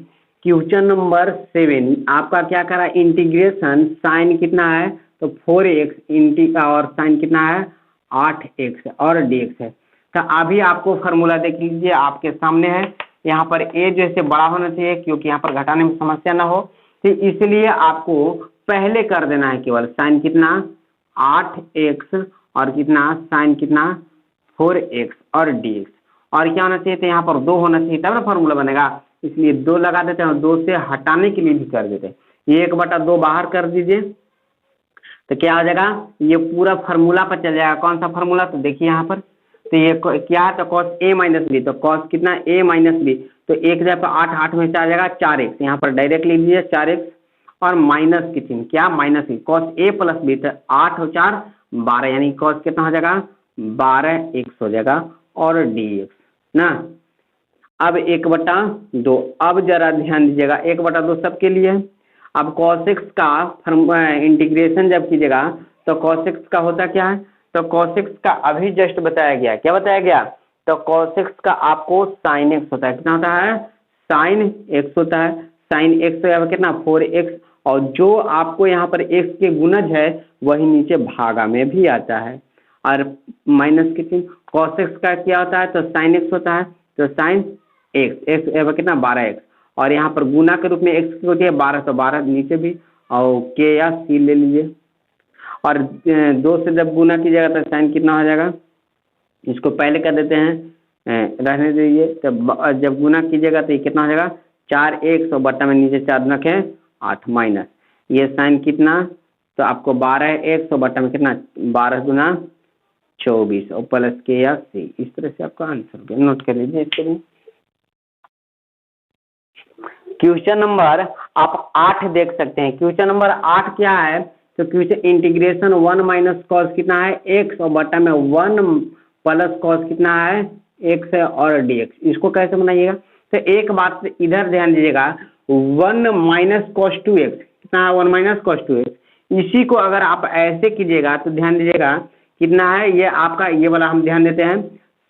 क्वेश्चन नंबर 7 आपका क्या करा इंटीग्रेशन साइन कितना है तो 4x और साइन कितना है 8x और dx है। तो अभी आपको फार्मूला देख लीजिए आपके सामने है, यहाँ पर a जैसे बड़ा होना चाहिए क्योंकि यहाँ पर घटाने में समस्या ना हो, तो इसलिए आपको पहले कर देना है केवल साइन कितना 8x और कितना साइन कितना 4x और dx, और क्या होना चाहिए तो यहाँ पर 2 होना चाहिए तब ना फार्मूला बनेगा, इसलिए 2 लगा देते हैं और 2 से हटाने के लिए भी कर देते हैं, ये 1/2 बाहर कर दीजिए तो क्या हो जाएगा ये पूरा फार्मूला पर चल जाएगा। कौन सा फार्मूला तो देखिए यहाँ पर, तो ये क्या है तो कॉस a माइनस बी, तो कॉस कितना a माइनस बी, तो एक जगह पर 8 8 में से आ जाएगा 4x, यहाँ पर डायरेक्ट लिख लीजिए 4x और माइनस की चिन्ह क्या माइनस की कॉस a प्लस बी, तो 8 और 4 12 यानी कॉस कितना हो जाएगा 12x हो जाएगा और dx ना। अब 1/2, अब जरा ध्यान दीजिएगा 1/2 सबके लिए। अब cos x का इंटीग्रेशन जब कीजिएगा तो cos x का होता क्या है, तो cos x का अभी जस्ट बताया गया, क्या बताया गया तो cos x का आपको sin x होता है, कितना होता है sin x होता है, sin x यहाँ पर कितना 4x और जो आपको यहाँ पर x के गुणज है वही नीचे भागा में भी आता है और माइनस के चिन्ह। cos x का क्या होता है तो sin x होता है, तो sin x x यहाँ पर कितना 12x और यहाँ पर गुना के रूप में x की होती है 12, तो 12 नीचे भी और k या c ले लीजिए और 2 से जब गुना कीजिएगा तो साइन कितना हो जाएगा, इसको पहले कर देते हैं रहने दीजिए, तो जब गुना कीजिएगा तो ये कितना हो जाएगा 4x और बट्टा में नीचे 4 रखें 8 माइनस ये साइन कितना तो आपको 12x और बट्टा में कितना 12 गुना 24 और प्लस के या c। इस तरह से आपका आंसर हो गया, नोट कर लीजिए इसके लिए। क्वेश्चन नंबर आप 8 देख सकते हैं, क्वेश्चन नंबर 8 क्या है तो क्वेश्चन इंटीग्रेशन 1 माइनस कॉस कितना है x और बटा में 1 प्लस कॉस कितना है x है और dx, इसको कैसे बनाइएगा तो एक बात इधर ध्यान दीजिएगा 1 माइनस कॉस 2x कितना है 1 माइनस कॉस 2x, इसी को अगर आप ऐसे कीजिएगा तो ध्यान दीजिएगा कितना है ये आपका ये वाला हम ध्यान देते हैं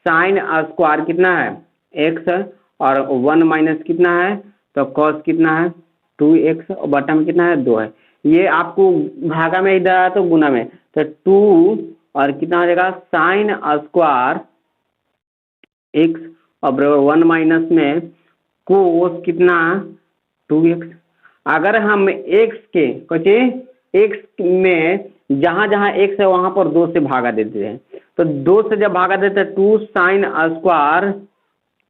साइन स्क्वायर कितना है x और 1 माइनस कितना है तो कॉस कितना है 2x और बटा में कितना है 2 है, ये आपको भागा में इधर आया तो गुना में तो 2 और कितना हो जाएगा साइन स्क्वायर x और बराबर 1 माइनस में कोस कितना 2x। अगर हम x के कुछ x में जहां जहां x है वहां पर 2 से भागा देते हैं, तो 2 से जब भागा देते हैं 2 साइन स्क्वायर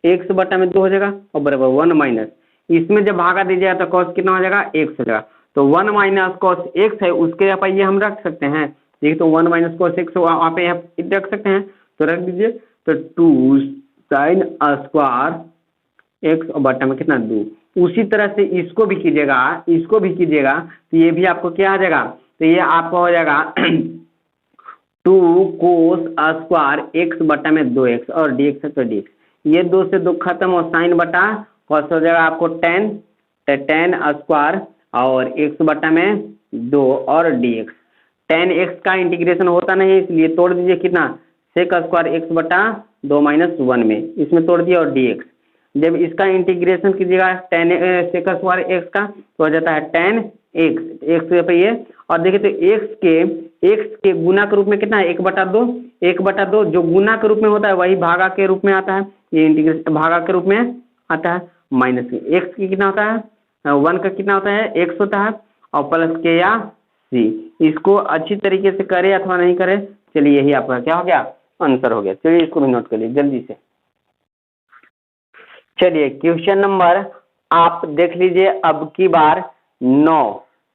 x बटा में 2 हो जाएगा और बराबर 1 माइनस इसमें जब भागा दीजिएगा तो कॉस कितना हो जाएगा x हो जाएगा। तो 1 माइनस कॉस x है उसके यहाँ पर ये हम रख सकते हैं, देखिए तो 1 माइनस कॉस x वहाँ पे रख सकते हैं, तो रख दीजिए। तो 2 साइन स्क्वायर x और बटा में कितना 2। उसी तरह से इसको भी कीजिएगा, इसको भी कीजिएगा, तो ये भी आपको क्या आ जाएगा, तो ये आपको हो जाएगा 2 कोस स्क्वायर x बटा में 2x और dx है तो dx, ये 2 से 2 खत्म और साइन बटा कॉस हो जाएगा आपको 10 स्क्वायर और x बटा में 2 और dx। 10x का इंटीग्रेशन होता नहीं इसलिए तोड़ दीजिए कितना सेक स्क्वायर x बटा 2 माइनस 1 में, इसमें तोड़ दिया और dx। जब इसका इंटीग्रेशन कीजिएगा 10 सेक स्क्वायर x का तो हो जाता है 10x पे ये, और देखिए तो x के गुना के रूप में कितना है 1/2 जो गुना के रूप में होता है वही भागा के रूप में आता है, ये इंटीग्रेशन भागा के रूप में आता है। माइनस x की कितना होता है 1 का कितना होता है x होता है और प्लस के या c। इसको अच्छी तरीके से करे अथवा नहीं करे, चलिए यही आपका क्या हो गया आंसर हो गया। चलिए इसको भी नोट कर लीजिए जल्दी से। चलिए क्वेश्चन नंबर आप देख लीजिए अब की बार 9,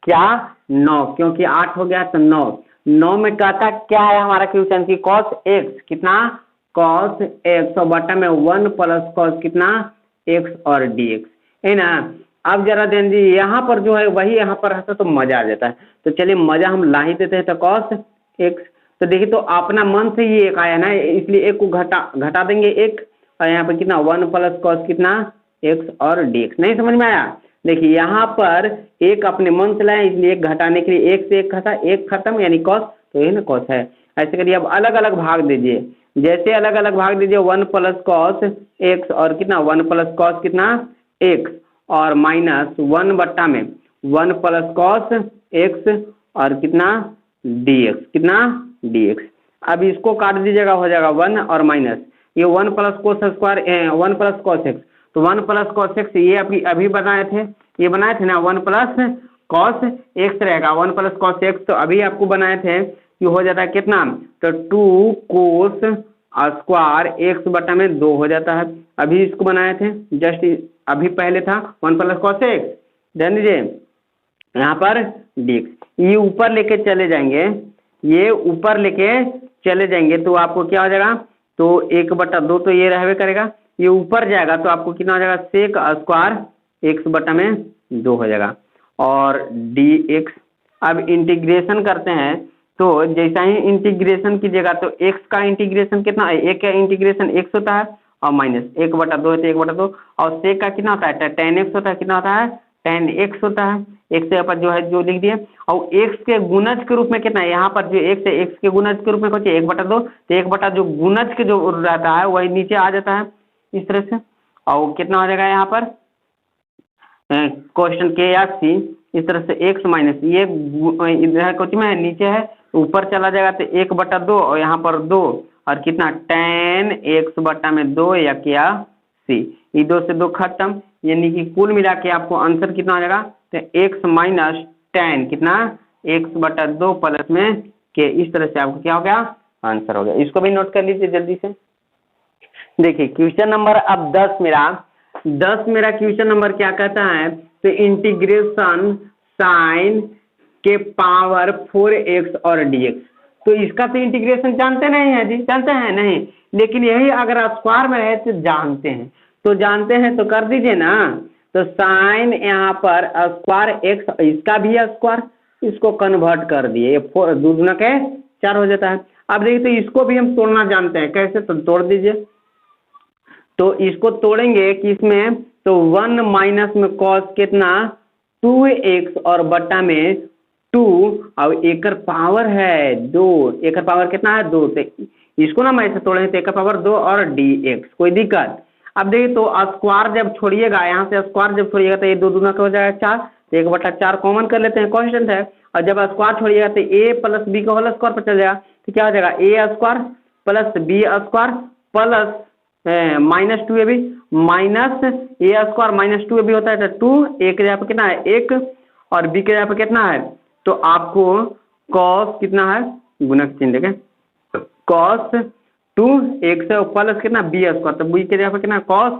क्या 9 क्योंकि 8 हो गया तो 9 में कहता क्या है हमारा क्वेश्चन की cos x कितना cos x और बटा में 1 प्लस cos कितना x और dx है ना। अब जरा ध्यान दीजिए यहाँ पर जो है वही यहाँ पर रहता तो मजा आ जाता है, तो चलिए मजा हम ला ही देते हैं। तो cos x तो देखिए तो अपना मन से ही एक आया ना, इसलिए एक को घटा देंगे एक, और यहाँ पर कितना 1 प्लस cos कितना x और dx। नहीं समझ में आया, देखिए यहाँ पर एक अपने मन से लाए इसलिए एक घटाने के लिए एक से एक घटा एक खत्म यानी cos, तो ये ना cos है। ऐसे करिए अब अलग अलग भाग दीजिए, जैसे अलग अलग भाग दीजिए 1 प्लस cos x और कितना 1 प्लस cos कितना x और माइनस 1 बट्टा में 1 प्लस cos x और कितना dx कितना dx। अब इसको काट दीजिएगा हो जाएगा 1 और माइनस ये 1 plus cos square 1 plus cos x, तो 1 प्लस cos x ये अभी बनाए थे, ये बनाए थे ना 1 प्लस cos x रहेगा 1 प्लस cos x, तो अभी आपको बनाए थे ये हो जाता है कितना तो 2 cos स्क्वायर x बटा में 2 हो जाता है। अभी इसको बनाए थे जस्ट अभी पहले था 1 प्लस cos x, ध्यान दीजिए यहाँ पर dx, ये ऊपर लेके चले जाएंगे, ये ऊपर लेके चले जाएंगे तो आपको क्या हो जाएगा तो 1/2 तो ये रहवे करेगा, ये ऊपर जाएगा तो आपको कितना हो जाएगा सेक स्क्वायर x बटा में 2 हो जाएगा और dx। अब इंटीग्रेशन करते हैं तो जैसा ही इंटीग्रेशन कीजिएगा तो x का इंटीग्रेशन कितना है, एक का इंटीग्रेशन x होता है और माइनस 1/2 है तो 1/2 और सेक का कितना होता है 10x होता है, कितना होता है 10x होता है, x से पर जो है जो लिख दिए और x के गुणज के रूप में कितना है यहाँ पर जो x है x के गुणज के रूप में कुछ 1/2, तो 1 जो गुणज के जो रहता है वही नीचे आ जाता है इस तरह से, और कितना हो जाएगा यहाँ पर क्वेश्चन के या सी इस तरह से x माइनस ये इधर कुछ में है नीचे है ऊपर चला जाएगा तो 1/2 और यहाँ पर 2 और कितना 10x बटा में 2 या क्या सी, ये 2 से 2 खत्म, यानी कि कुल मिला के आपको आंसर कितना हो जाएगा तो x माइनस 10 कितना x/2 प्लस में के, इस तरह से आपको क्या हो गया आंसर हो गया। इसको भी नोट कर लीजिए जल्दी से। देखिए क्वेश्चन नंबर अब 10 मेरा क्वेश्चन नंबर क्या कहता है तो इंटीग्रेशन साइन के पावर 4x और dx, तो इसका तो इंटीग्रेशन जानते नहीं है जी, जानते हैं नहीं, लेकिन यही अगर स्क्वायर में रहे तो जानते हैं तो कर दीजिए ना। तो साइन यहाँ पर स्क्वायर x इसका भी स्क्वायर, इसको कन्वर्ट कर दिए 4 दूना के 4 हो जाता है। अब देखिए तो इसको भी हम तोड़ना जानते हैं, कैसे तो तोड़ दीजिए, तो इसको तोड़ेंगे किसमें तो 1 माइनस में cos कितना 2x और बटा में 2 और एक पावर है 2, एक पावर कितना है 2, तो इसको ना मैं ऐसे तोड़ेंगे तो एक पावर 2 और dx, कोई दिक्कत। अब देखिए तो स्क्वायर जब छोड़िएगा यहाँ से स्क्वायर जब छोड़िएगा तो ये 2 दूना का हो जाएगा 4, तो 1/4 कॉमन कर लेते हैं कांस्टेंट है, और जब स्क्वायर छोड़िएगा तो a प्लस b का होल स्क्वायर पर चल जाएगा, तो क्या हो जाएगा a square plus b square plus minus two A B, minus A square minus two A B होता है, तो टू ए के जगह पे कितना है एक, और बी के जगह पे कितना है, तो आपको कॉस कितना है, गुणक चिन्ह देखें, कॉस टू एक्स प्लस कितना बी स्क्वायर, तो बी के जगह पे कितना कॉस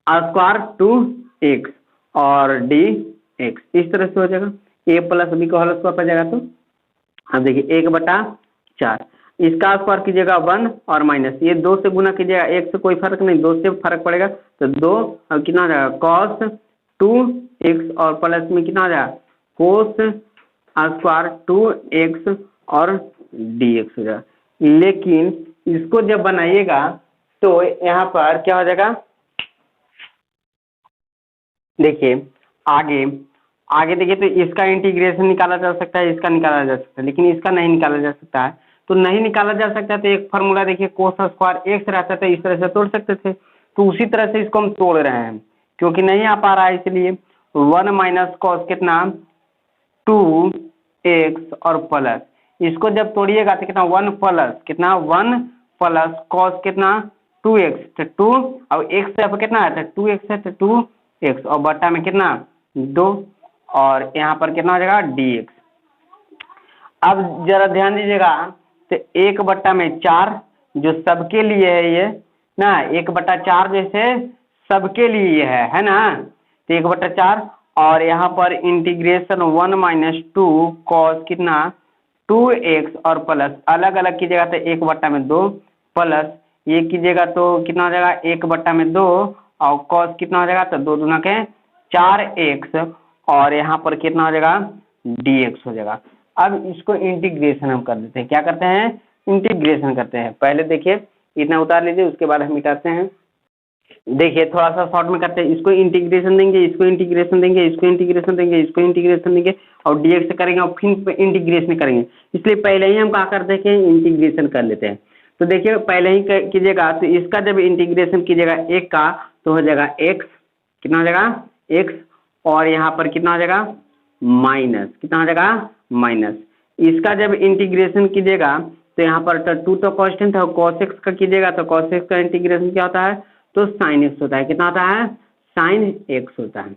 स्क्वायर टू एक्स और डी एक्स, इस तरह से हो जाएगा, ए प्लस बी का होल स्क्वायर पर जाएगा। तो अब देखिए 1/4, इसका स्क्वायर कीजिएगा 1 और माइनस, ये 2 से गुना कीजिएगा, 1 से कोई फर्क नहीं, 2 से फर्क पड़ेगा, तो 2 और कितना हो जाएगा कॉस 2x और प्लस में कितना हो जाएगा कोस स्क्वायर 2x और dx हो जाएगा। लेकिन इसको जब बनाइएगा तो यहाँ पर क्या हो जाएगा, देखिए आगे आगे देखिए, तो इसका इंटीग्रेशन निकाला जा सकता है, इसका निकाला जा सकता है, लेकिन इसका नहीं निकाला जा सकता है। तो नहीं निकाला जा सकता है तो एक फार्मूला देखिए, कोस स्क्वायर एक्स रहता था, इस तरह से तोड़ सकते थे, तो उसी तरह से इसको हम तोड़ रहे हैं, क्योंकि नहीं आ पा रहा है, इसलिए 1 माइनस कॉस कितना 2x और प्लस, इसको जब तोड़िएगा तो कितना 1 प्लस कितना 1 प्लस कॉस कितना 2x, तो 2 और x से अब कितना है, तो 2x है, तो 2x और बट्टा में कितना 2 और यहाँ पर कितना हो जाएगा dx। अब जरा ध्यान दीजिएगा, तो 1/4 जो सबके लिए है ये ना, 1/4 जैसे सबके लिए है ना, तो 1/4 और यहाँ पर इंटीग्रेशन 1 माइनस 2 कॉस कितना 2x और प्लस, अलग अलग कीजिएगा तो 1/2 प्लस ये कीजिएगा तो कितना हो जाएगा 1/2 और कॉस कितना हो जाएगा, तो 2 दूना के 4x और यहाँ पर कितना हो जाएगा dx हो जाएगा। अब इसको इंटीग्रेशन हम कर देते हैं, क्या करते हैं इंटीग्रेशन करते हैं। पहले देखिए इतना उतार लीजिए, उसके बाद हम मिटाते हैं। देखिए थोड़ा सा शॉर्ट में करते हैं, इसको इंटीग्रेशन देंगे, इसको इंटीग्रेशन देंगे, इसको इंटीग्रेशन देंगे, इसको इंटीग्रेशन देंगे और dx करेंगे और फिर इंटीग्रेशन करेंगे, इसलिए पहले ही हम क्या करते हैं कि इंटीग्रेशन कर लेते हैं। तो देखिए पहले ही कीजिएगा, तो इसका जब इंटीग्रेशन कीजिएगा एक का तो हो जाएगा x, कितना हो जाएगा x और यहाँ पर कितना हो जाएगा माइनस, कितना हो जाएगा माइनस। इसका जब इंटीग्रेशन कीजिएगा तो यहाँ पर 2 तो कांस्टेंट है, cos x का कीजिएगा तो cos x का इंटीग्रेशन क्या होता है, तो sin x होता है, कितना होता है sin x होता है,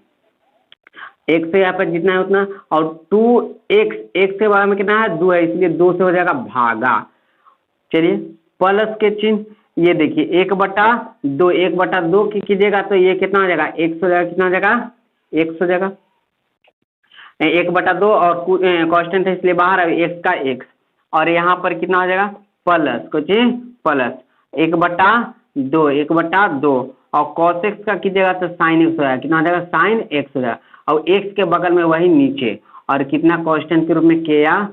x से यहाँ पर जितना है उतना, और 2x x के बारे में कितना है 2 है, इसलिए 2 से हो जाएगा भागा। चलिए प्लस के चिन्ह, ये देखिए 1/2 1/2 की कीजिएगा तो ये कितना हो जाएगा x हो जाएगा, कितना हो जाएगा x हो जाएगा, 1/2 और कांस्टेंट है इसलिए बाहर है x का x, और यहाँ पर कितना हो जाएगा प्लस कुछ प्लस 1/2 और cos x का कीजिएगा तो sin x हो जाएगा, कितना हो जाएगा sin x हो जाएगा, और x के बगल में वही नीचे और कितना कांस्टेंट के रूप में k या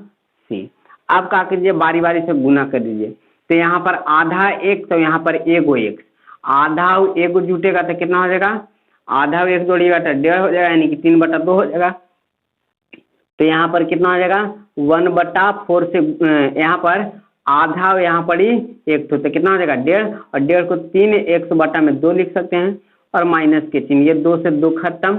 c। अब क्या कीजिए बारी बारी से गुना कर दीजिए, तो यहाँ पर आधा एक तो यहाँ पर एगो x, आधा एगो जुटेगा तो कितना हो जाएगा, आधा एक जोड़िएगा तो 1.5 हो जाएगा, यानी कि 3/2 हो जाएगा। तो यहाँ पर कितना हो जाएगा 1/4 से यहाँ पर आधा यहाँ पर ही एक तो कितना हो जाएगा 1.5 और 1.5 को 3x/2 लिख सकते हैं और माइनस के चिन्ह, ये 2 से 2 खत्म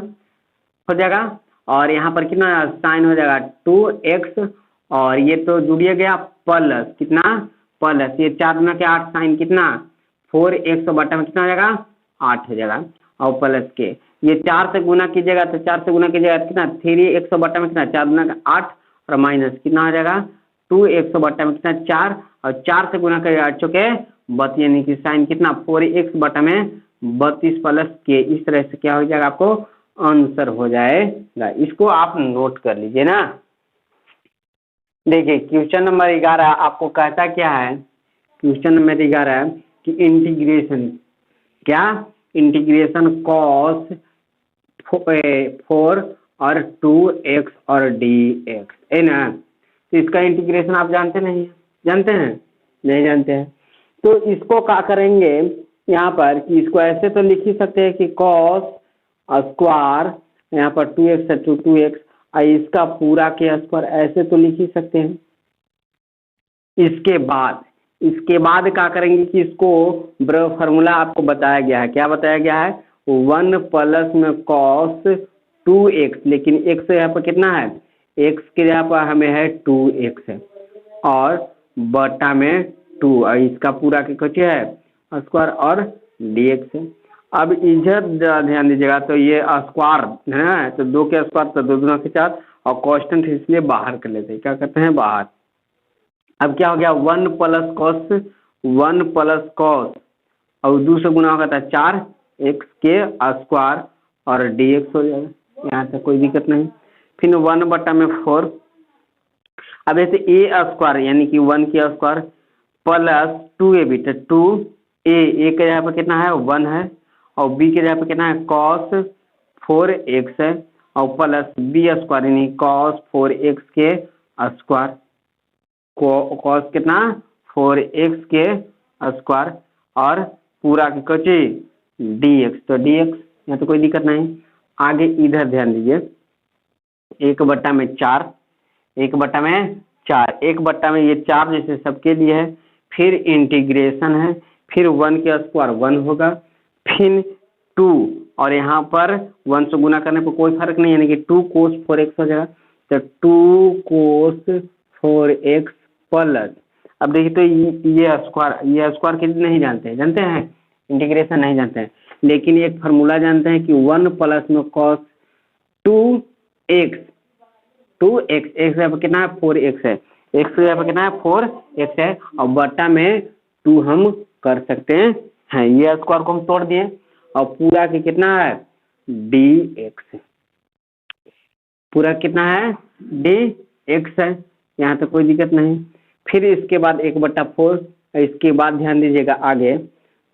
हो जाएगा और यहाँ पर कितना साइन हो जाएगा 2x और ये तो जुड़िए गया प्लस कितना प्लस, ये 4 गुना के 8 साइन कितना 4x/में कितना हो जाएगा 8 हो जाएगा, और प्लस के ये 4 से गुना कीजिएगा तो 4 से गुना कीजिएगा कितना 3x/में कितना 4 गुना का 8 और माइनस कितना हो जाएगा 2x/में कितना 4 और 4 से गुना करेगा 8 के 32, यानी कि साइन कितना 4x/में 32 प्लस के, इस तरह से क्या हो जाएगा आपको आंसर हो जाएगा। इसको आप नोट कर लीजिए ना। देखिए क्वेश्चन नंबर 11 आपको कहता क्या है, क्वेश्चन नंबर 11 कि इंटीग्रेशन क्या इंटीग्रेशन cos 4 और 2x और dx है ना, तो इसका इंटीग्रेशन आप जानते नहीं हैं, जानते हैं नहीं जानते हैं, तो इसको क्या करेंगे यहाँ पर कि इसको ऐसे तो लिख ही सकते हैं कि cos स्क्वायर यहाँ पर 2x है 2x और इसका पूरा के स्क्वायर ऐसे तो लिख ही सकते हैं। इसके बाद क्या करेंगे कि इसको फार्मूला आपको बताया गया है, क्या बताया गया है 1 प्लस में cos 2x, लेकिन x यहाँ पर कितना है x के यहाँ पर हमें है 2x है और बटा में 2 और इसका पूरा के कुछ है स्क्वायर और dx है। अब इधर ध्यान दीजिएगा, तो ये स्क्वायर है ना, तो 2 के स्क्वायर तो 2 दूना के 4 और कांस्टेंट इसलिए बाहर कर लेते हैं, क्या करते हैं बाहर। अब क्या हो गया 1 प्लस कॉस और 2 से गुना होगा था 4x के स्क्वायर और dx हो जाएगा, यहाँ तक कोई दिक्कत नहीं। फिर 1/4, अब ऐसे a स्क्वायर यानी कि 1 के स्क्वायर प्लस 2ab, तो 2a के जगह पर कितना है 1 है और b के जगह पर कितना है cos 4x है और प्लस b स्क्वायर यानी cos 4x के स्क्वायर, cos कितना 4x के स्क्वायर और पूरा की कची dx, तो dx यहाँ तो कोई दिक्कत नहीं। आगे इधर ध्यान दीजिए 1/4, 1/4, 1 में ये 4 जैसे सबके लिए है, फिर इंटीग्रेशन है, फिर 1 के स्क्वायर 1 होगा, फिर 2 और यहाँ पर 1 से गुना करने पर कोई फर्क नहीं, यानी कि 2 cos 4x हो जाएगा, तो 2 cos 4x प्लस, अब देखिए तो ये स्क्वायर कितने नहीं जानते हैं इंटीग्रेशन नहीं जानते हैं, लेकिन एक फार्मूला जानते हैं कि 1 प्लस में cos 2x, x यहाँ पर कितना है 4x है, x यहाँ पर कितना है 4x है और बटा में 2 हम कर सकते हैं। ये स्क्वायर को हम तोड़ दिए और पूरा की कितना है dx, पूरा कितना है dx है, यहाँ तो कोई दिक्कत नहीं। फिर इसके बाद 1/4, इसके बाद ध्यान दीजिएगा आगे,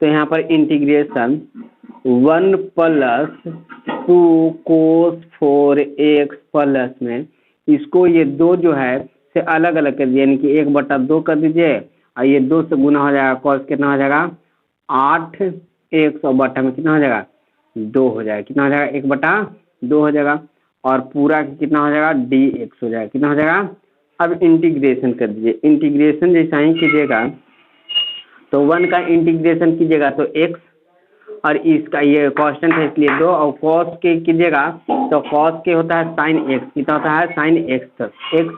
तो यहाँ पर integration 1 plus 2 cos 4x plus में इसको ये 2 जो है से अलग अलग कर दिए, यानी कि 1/2 कर दीजिए और ये 2 से गुना हो जाएगा, cos कितना हो जाएगा 8x और बटा में कितना हो जाएगा 2 हो जाएगा, कितना हो जाएगा 1/2 हो जाएगा और पूरा कितना हो जाएगा dx हो जाएगा, कितना हो जाएगा। अब इंटीग्रेशन कर दीजिए, इंटीग्रेशन जैसा ही कीजिएगा तो 1 का इंटीग्रेशन कीजिएगा तो x और इसका ये कांस्टेंट है इसलिए 2 और cos के कीजिएगा तो cos के होता है sin x, कितना होता है sin x, x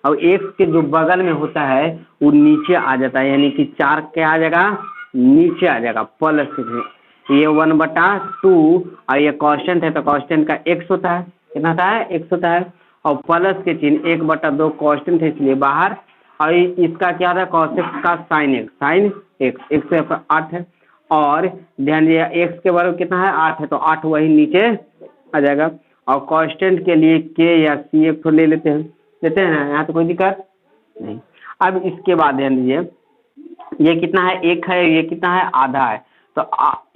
और x के जो बगल में होता है वो नीचे आ जाता है, यानी कि 4 क्या आ जाएगा नीचे आ जाएगा प्लस, ये 1/2 और ये कांस्टेंट है तो कांस्टेंट का x होता है, कितना होता है x होता है और प्लस के चिन्ह 1/2 कांस्टेंट है इसलिए बाहर और इसका क्या होता है cos x का sin x, x 8 है और ध्यान दिया x के बराबर कितना है 8 है तो 8 वही नीचे आ जाएगा और कांस्टेंट के लिए k या c एक तो ले लेते हैं ना, यहाँ तो कोई दिक्कत नहीं। अब इसके बाद ध्यान दीजिए ये कितना है 1 है, ये कितना है आधा है, तो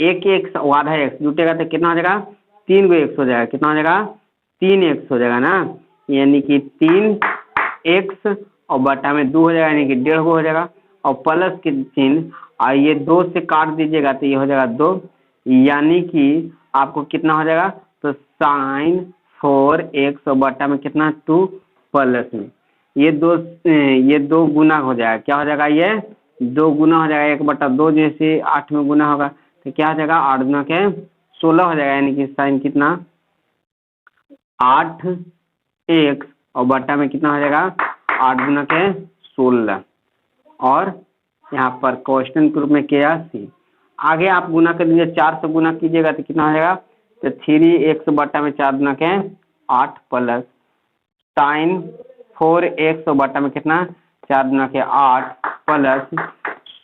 1 x आधा x जुटेगा तो कितना हो जाएगा 3 x हो जाएगा, कितना हो जाएगा 3x हो जाएगा ना, यानी कि 3x और बटा में 2 हो जाएगा यानी कि 1.5 हो जाएगा और प्लस के चिन्ह और ये 2 से काट दीजिएगा तो ये हो जाएगा 2, यानी कि आपको कितना हो जाएगा तो sin 4x और बटा में कितना 2 प्लस में ये 2 गुना हो जाएगा, क्या हो जाएगा ये 2 गुना हो जाएगा, 1/2 जैसे 8 में गुना होगा तो क्या हो जाएगा 8 गुना के 16 हो जाएगा, यानी कि साइन कितना 8x और बटा में कितना हो जाएगा 8 गुना के 16 और यहाँ पर क्वेश्चन के रूप में क्या सी आगे आप गुना कर दीजिए, 4 से गुना कीजिएगा तो कितना हो जाएगा तो 3x बटा में 4 गुना के 8 प्लस साइन 4x और बटा में कितना 4 गुना के 8 प्लस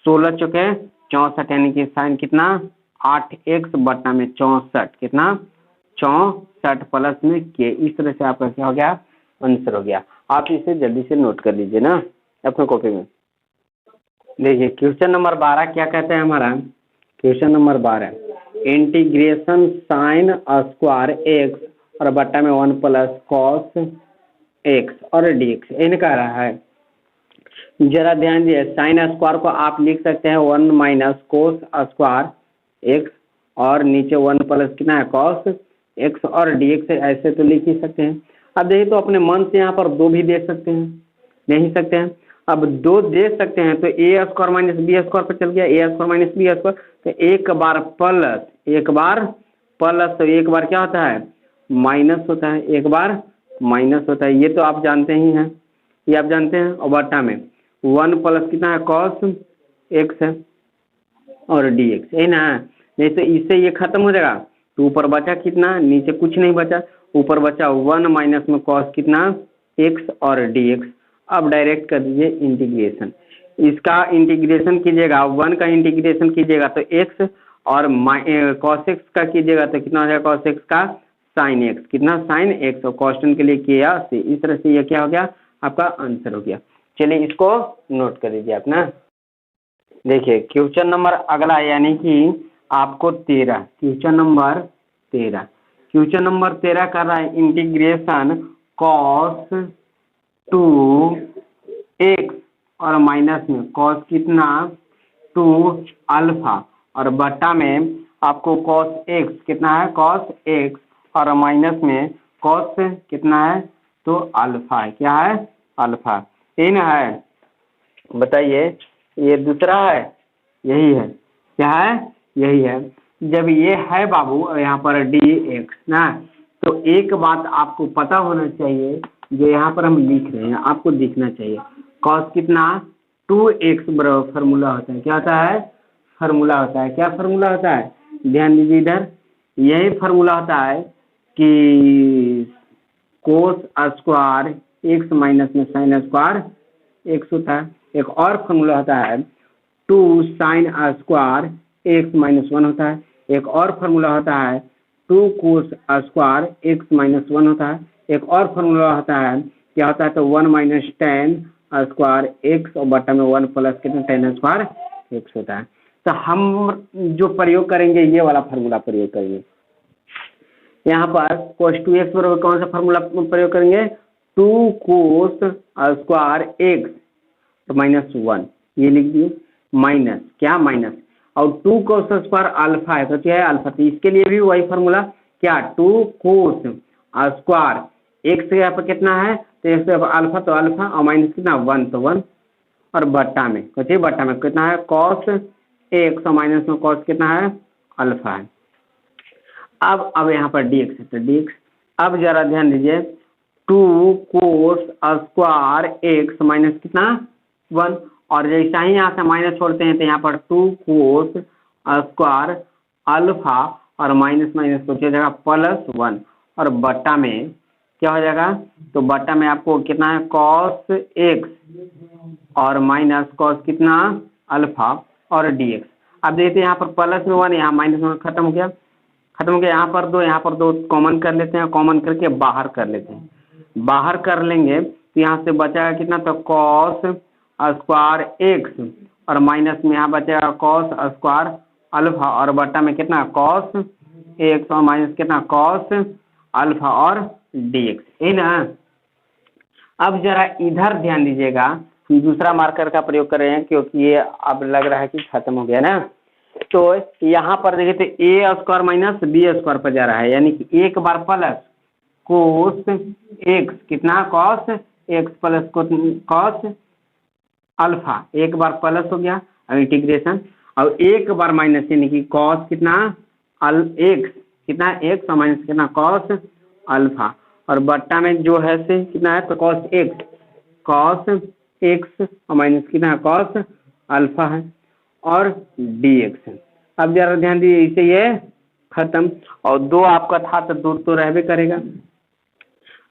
16 चौके 64 यानी कि साइन कितना 8x बटा में 64 कितना 64 प्लस में के, इस तरह से आपका क्या हो गया आंसर हो गया। आप इसे जल्दी से नोट कर लीजिए ना अपने कॉपी में। देखिए क्वेश्चन नंबर 12 क्या कहते हैं हमारा, question number 12 integration sine square x और बटा में 1 प्लस कॉस एक्स और dx इन कह रहा है। जरा ध्यान दिए साइन स्क्वायर को आप लिख सकते हैं 1 माइनस कोस स्क्वायर एक्स और नीचे 1 प्लस कितना है कॉस एक्स और dx ऐसे तो लिख ही सकते हैं। अब देखिए तो अपने मन से यहाँ पर 2 भी दे सकते हैं, नहीं सकते हैं, अब 2 दे सकते हैं तो ए स्क्वायर माइनस बी स्क्वायर पर चल गया, ए स्क्वायर माइनस बी स्क्वायर तो एक बार प्लस तो एक बार क्या होता है माइनस होता है, एक बार माइनस होता है, ये तो आप जानते ही हैं, ये आप जानते हैं। और बटा में 1 प्लस कितना है कॉस एक्स है और dx है ना। नहीं तो इससे ये खत्म हो जाएगा, तो ऊपर बचा कितना, नीचे कुछ नहीं बचा, ऊपर बचा 1 माइनस में कॉस कितना x और dx। अब डायरेक्ट कर दीजिए इंटीग्रेशन, इसका इंटीग्रेशन कीजिएगा, 1 का इंटीग्रेशन कीजिएगा तो x और cos x का कीजिएगा तो कितना हो जाएगा, cos x का sin x, कितना sin x, और कॉन्स्टेंट के लिए किया से, इस तरह से ये क्या हो गया आपका आंसर हो गया। चलिए इसको नोट कर लीजिए आप ना। देखिए क्वेश्चन नंबर अगला, यानी कि आपको 13, क्वेश्चन नंबर 13, क्वेश्चन नंबर 13 कर रहा है इंटीग्रेशन cos 2x और माइनस में cos कितना 2 अल्फा, और बट्टा में आपको cos x कितना है, cos x और माइनस में cos कितना है तो अल्फा है, क्या है अल्फा, इन है। बताइए ये दूसरा है, यही है, क्या है यही है। जब ये है बाबू और यहाँ पर dx ना, तो एक बात आपको पता होना चाहिए, जो यहाँ पर हम लिख रहे हैं आपको दिखना चाहिए, cos कितना 2x बराबर फार्मूला होता है, क्या होता है फार्मूला होता है, क्या फार्मूला होता है, ध्यान दीजिए इधर, यही फार्मूला होता है कि कोस स्क्वायर x माइनस में साइन स्क्वायर x होता है। एक और फार्मूला होता है 2 साइन स्क्वायर x माइनस 1 होता है। एक और फार्मूला होता है 2 कोस स्क्वायर x माइनस 1 होता है। एक और फार्मूला होता है, क्या होता है तो 1 माइनस टेन स्क्वायर x और बटा में 1 प्लस कितना टेन स्क्वायर x होता है। तो हम जो प्रयोग करेंगे ये वाला फार्मूला प्रयोग करेंगे। यहाँ पर cos 2x बराबर कौन सा फार्मूला प्रयोग करेंगे, 2 कोस स्क्वायर x तो माइनस 1, ये लिख दिए, माइनस क्या माइनस, और 2 कोस स्क्वायर अल्फा है तो क्या है अल्फा, तो इसके लिए भी वही फार्मूला, क्या 2 कोस स्क्वायर x यहाँ पर कितना है तो x अल्फा तो अल्फा और माइनस कितना 1 तो 1, और बट्टा में कुछ बट्टा में कितना है cos x और माइनस में cos कितना है अल्फा है। अब यहाँ पर dx है तो dx, अब जरा ध्यान दीजिए 2 कोस स्क्वायर x माइनस कितना 1, और जैसा ही यहाँ से माइनस छोड़ते हैं तो यहाँ पर 2 कोस स्क्वायर अल्फा और माइनस माइनस को जाएगा प्लस 1, और बट्टा में क्या हो जाएगा तो बट्टा में आपको कितना है cos x और माइनस cos कितना अल्फा और dx। अब देखते हैं यहाँ पर प्लस में 1, यहाँ माइनस में खत्म हो गया, खत्म हो गया, यहाँ पर दो कॉमन कर लेते हैं, कॉमन करके बाहर कर लेते हैं, बाहर कर लेंगे तो यहाँ से बचेगा कितना तो cos स्क्वायर x और माइनस में यहाँ बचेगा cos स्क्वायर अल्फा, और बट्टा में कितना cos x और माइनस कितना cos अल्फा और dx, है ना। अब जरा इधर ध्यान दीजिएगा, हम दूसरा मार्कर का प्रयोग कर रहे हैं क्योंकि ये अब लग रहा है कि खत्म हो गया ना। तो यहाँ पर देखिए तो a square minus b square पर जा रहा है, यानी कि एक बार प्लस कोस x कितना cos x plus cos alpha, एक बार प्लस हो गया अब इंटीग्रेशन, और एक बार माइनस यानी कि cos कितना x कितना x और माइनस कितना cos अल्फा, और बट्टा में जो है से कितना है तो cos x और माइनस कितना cos अल्फा है और dx है। अब जरा ध्यान दीजिए, इसे ये खत्म, और 2 आपका था तो 2 तो रहबे करेगा।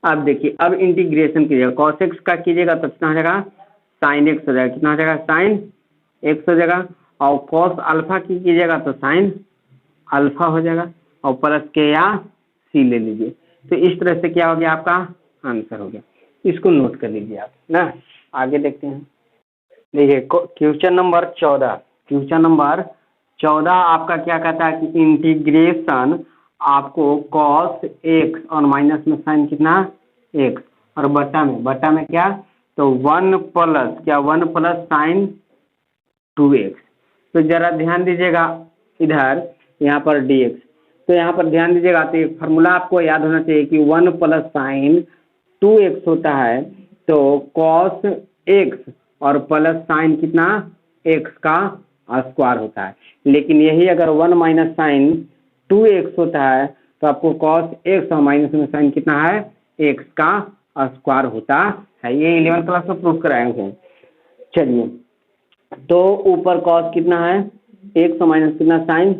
अब देखिए अब इंटीग्रेशन कीजिएगा, cos x का कीजिएगा तो कितना हो जाएगा sin x हो जाएगा, कितना हो जाएगा sin x हो जाएगा, और cos अल्फा की कीजिएगा तो sin अल्फा हो जाएगा, और प्लस के या c ले लीजिए, तो इस तरह से क्या हो गया आपका आंसर हो गया। इसको नोट कर लीजिए आप ना। आगे देखते हैं, देखिए क्वेश्चन नंबर 14, क्वेश्चन नंबर 14 आपका क्या कहता है कि इंटीग्रेशन आपको cos x और माइनस में साइन कितना x, और बट्टा में क्या तो 1 प्लस क्या 1 प्लस साइन 2x। तो जरा ध्यान दीजिएगा इधर यहाँ पर dx, तो यहाँ पर ध्यान दीजिएगा तो एक फार्मूला आपको याद होना चाहिए कि 1 प्लस साइन 2x होता है, तो cos x और प्लस साइन कितना x का स्क्वायर होता है, लेकिन यही अगर 1 माइनस साइन 2x होता है तो आपको cos x और माइनस में साइन कितना है x का स्क्वायर होता है। ये 11th क्लास में प्रूफ कराए हैं। चलिए तो ऊपर cos कितना है एक्स माइनस कितना साइन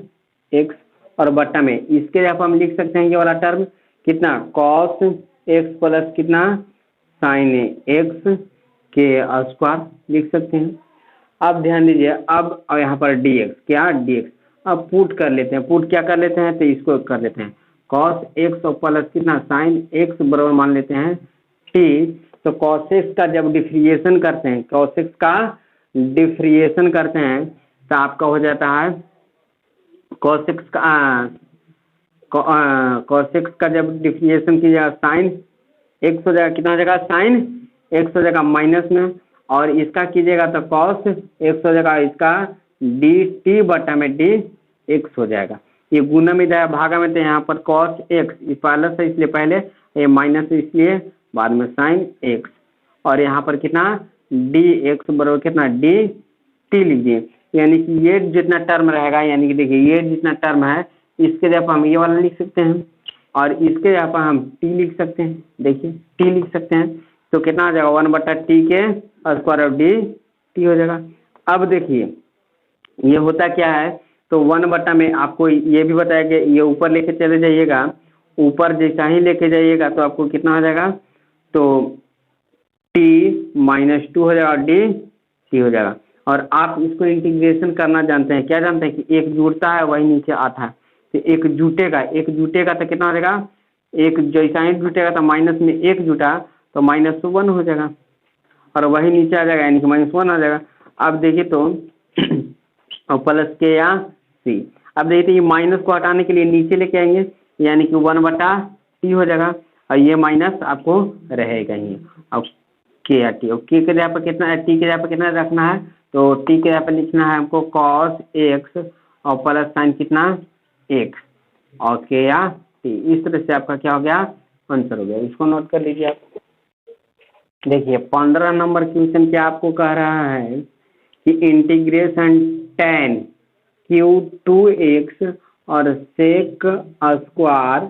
एक्स और बट्टा में इसके जगह पर हम लिख सकते हैं ये वाला टर्म कितना कॉस एक्स प्लस कितना साइन एक्स के स्क्वायर लिख सकते हैं। अब ध्यान दीजिए अब यहाँ पर dx क्या dx अब पुट कर लेते हैं, पुट क्या कर लेते हैं तो इसको कर लेते हैं cos x और प्लस कितना sin x बराबर मान लेते हैं t। तो cos x का जब डिफ्रिएशन करते हैं, cos x का डिफ्रिएशन करते हैं तो आपका हो जाता है cos x का जब डिफ्रिएशन कीजिएगा sin x हो जाएगा कितना हो जाएगा sin x हो जाएगा माइनस में और इसका कीजिएगा तो cos x हो जाएगा इसका dt बटा में dx हो जाएगा। ये गुना में जाएगा भागा में तो यहाँ पर cos x प्लस है इसलिए पहले ये माइनस है इसलिए बाद में sin x और यहाँ पर कितना dx बराबर कितना dt लीजिए यानी कि ये जितना टर्म रहेगा यानी कि देखिए ये जितना टर्म है इसके जगह पर हम ये वाला लिख सकते हैं और इसके जगह पर हम t लिख सकते हैं। देखिए t लिख सकते हैं तो कितना आ जाएगा 1/t के स्क्वायर ऑफ डी टी हो जाएगा। अब देखिए ये होता क्या है तो 1 में आपको ये भी बताया कि ये ऊपर लेके चले जाइएगा, ऊपर जैसा ही लेके जाइएगा तो आपको कितना हो जाएगा तो t -2 हो जाएगा और डी टी हो जाएगा। और आप इसको इंटीग्रेशन करना जानते हैं, क्या जानते हैं कि एक जुड़ता है वही नीचे आता है तो एक जुटेगा तो कितना हो जाएगा एक जैसा ही जुटेगा तो माइनस में एक जुटा तो -1 हो जाएगा और वही नीचे आ जाएगा यानी कि -1 आ जाएगा। अब देखिए तो और प्लस के या सी। अब देखिए ये माइनस को हटाने के लिए नीचे लेके आएंगे यानी कि 1/t हो जाएगा और ये माइनस आपको रहेगा ही और के या टी और के जगह पर कितना टी के जगह पर कितना रखना है तो टी के जगह पर लिखना है हमको cos x और प्लस साइन कितना x और के या टी। इस तरह से आपका क्या हो गया आंसर हो गया। इसको नोट कर लीजिए आप। देखिए 15 नंबर क्वेश्चन क्या आपको कह रहा है कि इंटीग्रेशन tan q2x और sec स्क्वायर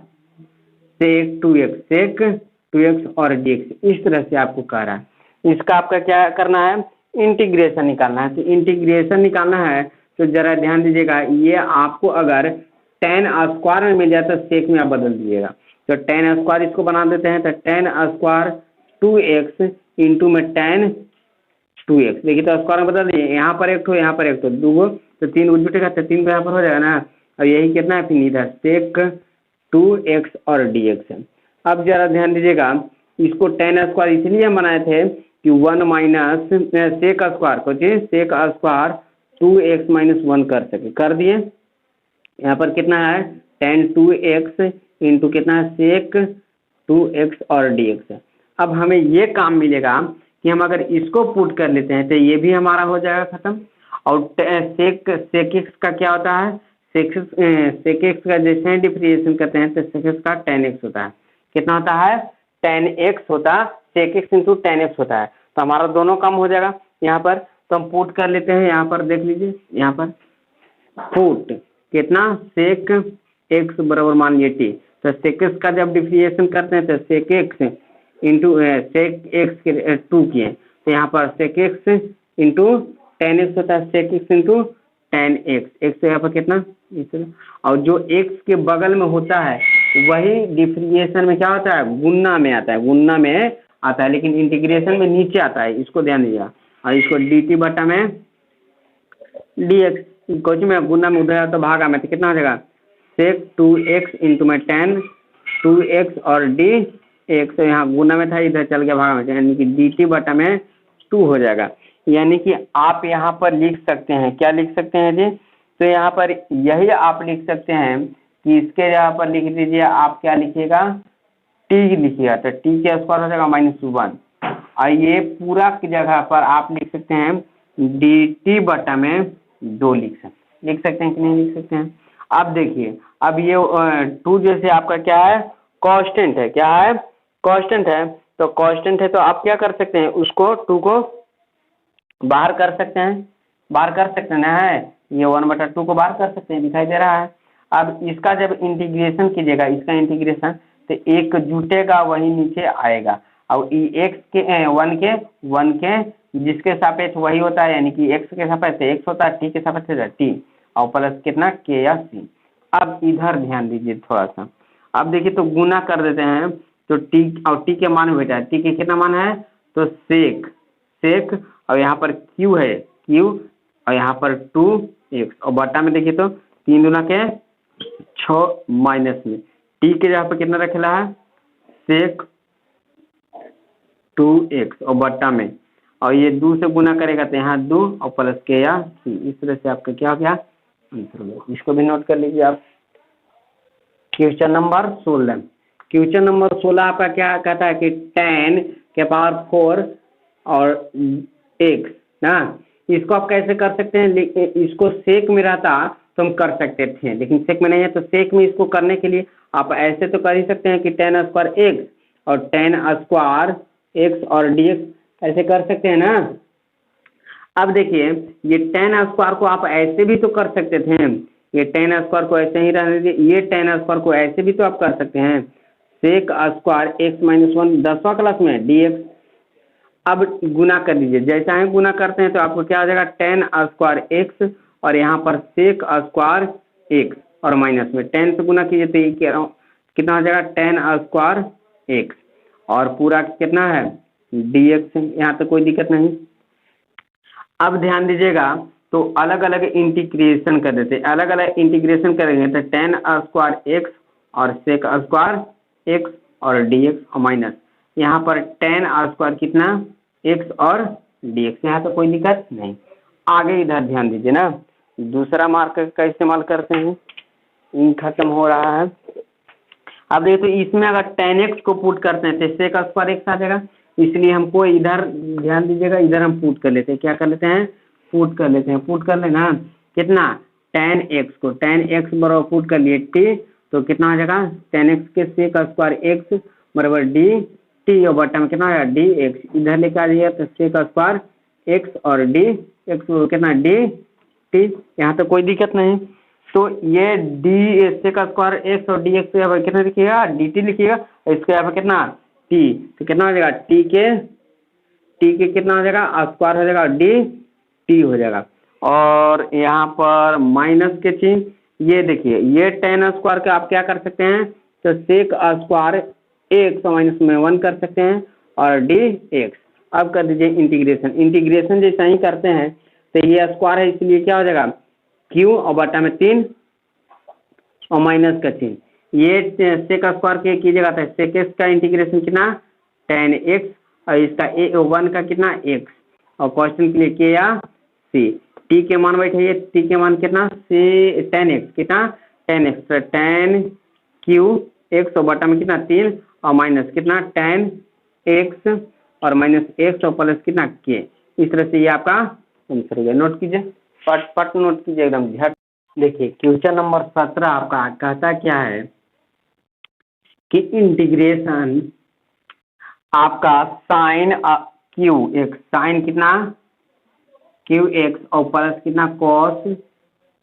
sec 2x और dx इस तरह से आपको कह रहा है। इसका आपका क्या करना है इंटीग्रेशन निकालना है। तो इंटीग्रेशन निकालना है तो जरा ध्यान दीजिएगा ये आपको अगर tan स्क्वायर में मिल जाए तो sec में आप बदल दीजिएगा। तो tan स्क्वायर इसको बना देते हैं तो tan स्क्वायर 2x इंटू में tan 2x देखिए तो स्क्वायर में बदल दीजिए यहाँ पर एक तो यहाँ पर एक तो दो तो 3 को जुटेगा तो 3 को यहाँ पर हो जाएगा ना और यही कितना है फिर इधर sec 2x और dx है। अब जरा ध्यान दीजिएगा इसको tan स्क्वायर इसलिए हम बनाए थे कि 1 माइनस sec स्क्वायर को sec स्क्वायर 2x - 1 कर सके कर दिए। यहाँ पर कितना है tan 2x इंटू कितना है sec 2x और dx है। अब हमें ये काम मिलेगा कि हम अगर इसको पुट कर लेते हैं तो ये भी हमारा हो जाएगा खत्म और sec x का क्या होता है sec x का जैसे डिफरेंशिएशन करते हैं तो sec x का tan x होता है। कितना होता है tan x होता है sec x into tan x होता है तो हमारा दोनों काम हो जाएगा यहाँ पर। तो हम पुट कर लेते हैं यहाँ पर देख लीजिए यहाँ पर पुट कितना sec x बराबर मान लीजिए t तो sec x का जब डिफरेंशिएशन करते हैं तो sec x into sec x के 2 किए तो यहाँ पर sec x into tan x होता है sec x into tan x तो यहाँ पर कितना और जो x के बगल में होता है वही डिफरेंशिएशन में क्या होता है गुणा में आता है लेकिन इंटीग्रेशन में नीचे आता है। इसको ध्यान दीजिएगा और इसको dt बटा में dx कुछ में गुणा में उधर तो भागा में तो कितना हो जाएगा sec 2x इंटू में tan 2x और dx तो यहाँ गुना में था इधर चल गया भागा में यानी कि dt बटा में 2 हो जाएगा। यानी कि आप यहाँ पर लिख सकते हैं क्या लिख सकते हैं जी तो यहाँ पर यही आप लिख सकते हैं कि इसके यहाँ पर लिख दीजिए आप क्या लिखिएगा t लिखिएगा तो t के स्क्वायर हो जाएगा -1 और ये पूरा की जगह पर आप लिख सकते हैं dt बटा में 2 लिख सकते हैं कि नहीं लिख सकते हैं। अब देखिए अब ये 2 जैसे आपका क्या है कांस्टेंट है क्या है कांस्टेंट है तो कांस्टेंट है तो आप क्या कर सकते हैं उसको 2 को बाहर कर सकते हैं ना है ये 1/2 को बाहर कर सकते हैं दिखाई दे रहा है। अब इसका जब इंटीग्रेशन कीजिएगा इसका इंटीग्रेशन तो एक जुटेगा वही नीचे आएगा और x के 1 के जिसके सापेक्ष वही होता है यानी कि x के सापेक्ष x होता है t के सापेक्ष t और प्लस कितना के या सी। अब इधर ध्यान दीजिए थोड़ा सा, अब देखिए तो गुना कर देते हैं तो टी और टी के मान बेटा टी के कितना मान है तो सेक सेक और यहाँ पर क्यू है क्यू और यहाँ पर 2x और बटा में देखिए तो 3 दूना के 6 माइनस में टी के जगह पर कितना रखेला है सेक 2x और बट्टा में और ये 2 से गुना करेगा तो यहाँ 2 और प्लस के या सी। इस तरह से आपका क्या हो गया आंसर हो गया। इसको भी नोट कर लीजिए आप। क्वेश्चन नंबर 16, क्वेश्चन नंबर 16 आपका क्या कहता है कि 10 के पावर 4 और x ना, इसको आप कैसे कर सकते हैं, इसको सेक में रहता तो हम कर सकते थे लेकिन सेक में नहीं है, तो सेक में इसको करने के लिए आप ऐसे तो कर ही सकते हैं कि 10 स्क्वायर x और 10 स्क्वायर x और dx ऐसे कर सकते हैं ना। अब देखिए ये 10 स्क्वायर को आप ऐसे भी तो कर सकते थे, ये 10 स्क्वायर को ऐसे ही रहने दीजिए, ये 10 स्क्वायर को ऐसे भी तो आप कर सकते हैं सेक स्क्वायर x माइनस 1 10वां क्लास में dx। अब गुना कर दीजिए, जैसा है गुना करते हैं तो आपको क्या हो जाएगा 10 स्क्वायर x और यहाँ पर सेक स्क्वायर x और माइनस में 10 से गुना कीजिए तो ये कह रहा हूँ कितना हो जाएगा 10 स्क्वायर x और पूरा कितना है dx। यहाँ तो कोई दिक्कत नहीं। अब ध्यान दीजिएगा तो अलग अलग इंटीग्रेशन कर देते, अलग अलग इंटीग्रेशन करेंगे तो 10 स्क्वायर x और सेक स्क्वायर x और dx और माइनस यहाँ पर 10 स्क्वायर कितना x और dx। यहाँ तो कोई दिक्कत नहीं। आगे इधर ध्यान दीजिए ना, दूसरा मार्क का इस्तेमाल करते हैं, खत्म हो रहा है। अब देखिए तो इसमें अगर 10x को पुट करते हैं तो सेक स्क्वायर x आ जाएगा, इसलिए हमको इधर ध्यान दीजिएगा इधर हम पुट कर लेते हैं, क्या कर लेते हैं पुट कर लेते हैं, पुट कर लेना कितना 10x को 10x बराबर पुट कर लिए t तो कितना आ जाएगा 10x के सेक स्क्वायर x बराबर डी टी और बट्टा में कितना आएगा dx, इधर लेके आ जाइए तो सेक स्क्वायर x और dx कितना डी टी। यहाँ तो कोई दिक्कत नहीं। तो ये डी सेक स्क्वायर x और dx यहाँ पर कितना लिखिएगा dt लिखिएगा, इसके यहाँ पर कितना t तो कितना हो जाएगा t के कितना हो जाएगा स्क्वायर हो जाएगा डी टी हो जाएगा। और यहाँ पर माइनस के चिन्ह, ये देखिए ये 10 स्क्वायर का आप क्या कर सकते हैं तो सेक स्क्वायर x माइनस में 1 कर सकते हैं और dx। अब कर दीजिए इंटीग्रेशन, इंटीग्रेशन जैसा ही करते हैं तो ये स्क्वायर है इसलिए क्या हो जाएगा q और बटा में 3 और माइनस का चिन्ह, ये सेक स्क्वायर के कीजिएगा तो सेक x का इंटीग्रेशन कितना 10x और इसका a1 का कितना x और क्वेश्चन के लिए के या सी। टी के मान बैठे टी के मान कितना से 10x कितना 10x तो 10q x और बटा में कितना 3 और माइनस कितना 10x और माइनस x और प्लस कितना के। इस तरह से ये आपका आंसर हो गया। नोट कीजिए पट पट नोट कीजिए एकदम झट। देखिए क्वेश्चन नंबर 17 आपका कहता क्या है कि इंटीग्रेशन आपका साइन क्यू एक साइन कितना क्यू एक्स और प्लस कितना कॉस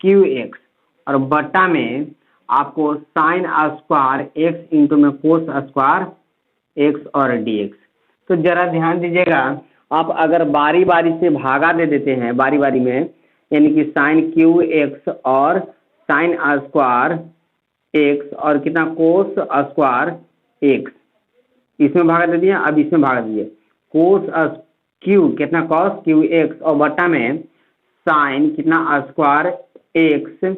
क्यू एक्स और बट्टा में आपको साइन स्क्वायर एक्स इंटू में कोस स्क्वायर एक्स और डी एक्स। तो जरा ध्यान दीजिएगा, आप अगर बारी बारी से भागा दे देते हैं बारी बारी में, यानी कि साइन क्यू एक्स और साइन स्क्वायर एक्स और कितना कोस स्क्वायर एक्स, इसमें भागा दे दिया। अब इसमें भागा दीजिए कोस क्यू कितना कॉस क्यू एक्स और बट्टा में साइन कितना स्क्वायर एक्स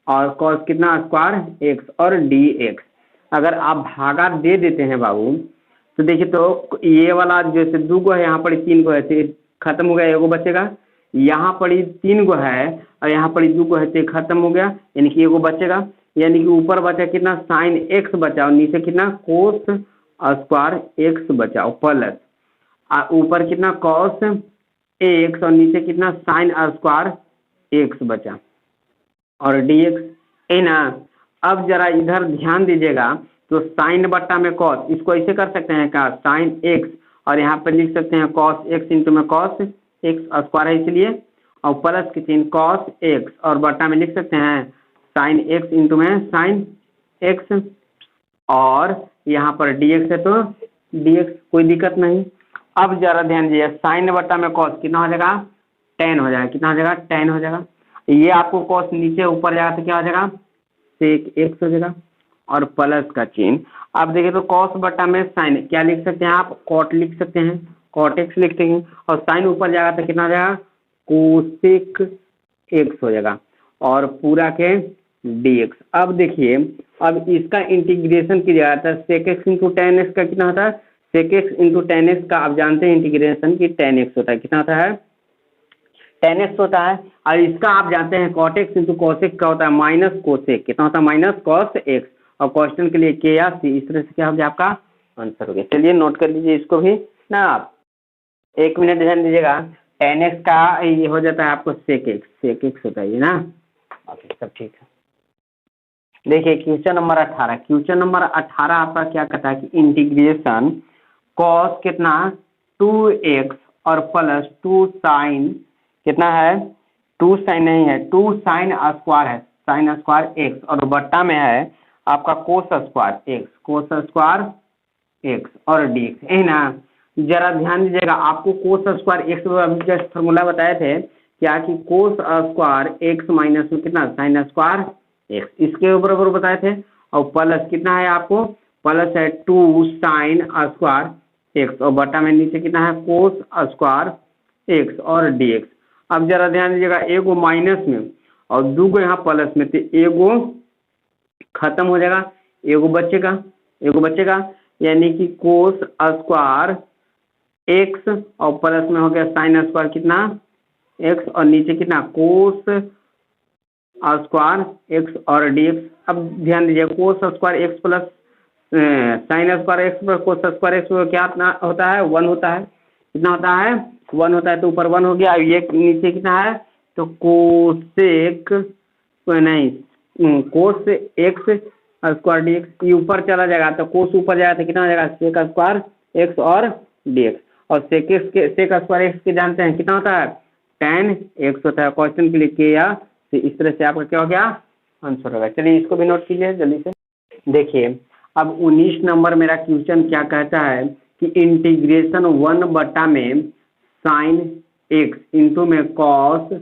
और कॉस कितना स्क्वायर एक्स और डी एक्स। अगर आप भागा दे देते हैं बाबू तो देखिए तो ये वाला जैसे 2 गो है यहाँ पर 3 गो है तो खत्म हो गया, एगो बचेगा। यहाँ पर 3 गो है और यहाँ पर 2 गो है तो खत्म हो गया, यानी कि एगो बचेगा। यानी कि ऊपर बचा कितना साइन एक्स बचा और नीचे कितना कोस स्क्वायर एक्स बचा प्लस ऊपर कितना कॉस एक्स और नीचे कितना साइन स्क्वायर एक्स बचा और डी एक्स है ना। अब जरा इधर ध्यान दीजिएगा तो साइन बट्टा में कॉस, इसको ऐसे कर सकते हैं क्या साइन एक्स और यहाँ पर लिख सकते हैं कॉस एक्स इंटू में कॉस एक्स स्क्वायर है इसलिए और प्लस के चिन्ह कॉस एक्स और बट्टा में लिख सकते हैं साइन एक्स इंटू में साइन एक्स और यहाँ पर डी एक्स है तो डी एक्स, कोई दिक्कत नहीं। अब जरा ध्यान दीजिए साइन बट्टा में कॉस कितना हो जाएगा 10 हो जाएगा, कितना हो जाएगा 10 हो जाएगा। ये आपको कॉस नीचे ऊपर जाएगा तो क्या हो जाएगा, सेक एक्स हो जाएगा और प्लस का चिन्ह। अब देखिए तो कॉस बटा में साइन क्या लिख सकते हैं आप, कॉट लिख सकते हैं, कॉट एक्स लिखते हैं और साइन ऊपर जाएगा तो कितना हो जाएगा, कोसेक एक्स हो जाएगा और पूरा के dx। अब देखिए अब इसका इंटीग्रेशन किया जाता है, sec x into tan x का कितना होता है, sec x into tan x का आप जानते हैं इंटीग्रेशन की टेन एक्स होता है, कितना होता है, टेन एक्स होता है। और इसका आप जानते हैं कॉट एक्स इंटू कॉसेक का होता है माइनस कोसेक, कितना होता है, माइनस कॉस एक्स। और क्वेश्चन के लिए के या सी, इस तरह से क्या हो गया आपका आंसर हो गया। चलिए नोट कर लीजिए इसको भी ना आप, एक मिनट ध्यान दीजिएगा। टेन एक्स का ये हो जाता है आपको सेक एक्स होता है ये ना, बाकी सब ठीक है। देखिए क्वेश्चन नंबर 18, क्वेश्चन नंबर 18 आपका क्या कहता है कि इंटीग्रेशन कॉस कितना 2x और प्लस 2 साइन कितना है, 2 साइन नहीं है, 2 साइन स्क्वायर है, साइन स्क्वायर एक्स और बट्टा में है आपका cos square x, cos square x और डी एक्स, यही ना। जरा ध्यान दीजिएगा, आपको कोस स्क्वायर एक्स अभी जस्ट फॉर्मूला बताए थे क्या कि कोस स्क्वायर एक्स माइनस में कितना साइन स्क्वायर एक्स, इसके बराबर बताए थे। और प्लस कितना है आपको, प्लस है 2 साइन स्क्वायर एक्स और बटा में नीचे कितना है कोस स्क्वायर एक्स और डी एक्स। अब जरा ध्यान दीजिएगा, एगो माइनस में और दूगो यहाँ प्लस में, तो एगो खत्म हो जाएगा, एगो बचेगा यानी कि कोस स्क्वायर एक्स और प्लस में हो गया साइन स्क्वायर कितना एक्स और नीचे कितना कोस स्क्वायर एक्स और डी एक्स। अब ध्यान दीजिए cos square x plus sine square x plus cos square x क्या होता है, 1 होता है, कितना होता है 1 होता है, तो ऊपर 1 हो गया। ये नीचे कितना है तो कोसेक नहीं cos x square D x, ये ऊपर चला जाएगा तो कोस ऊपर जाएगा तो कितना हो जाएगा सेक स्क्वायर एक्स और डी एक्स। और सेक स्क्वायर एक्स के जानते हैं कितना होता है टेन एक्स होता है। क्वेश्चन के लिए के या तो इस तरह से आपका क्या हो गया आंसर होगा। चलिए इसको भी नोट कीजिए जल्दी से। देखिए अब 19 नंबर मेरा क्वेश्चन क्या कहता है कि इंटीग्रेशन 1 बटा में साइन एक्स इंटू में कॉस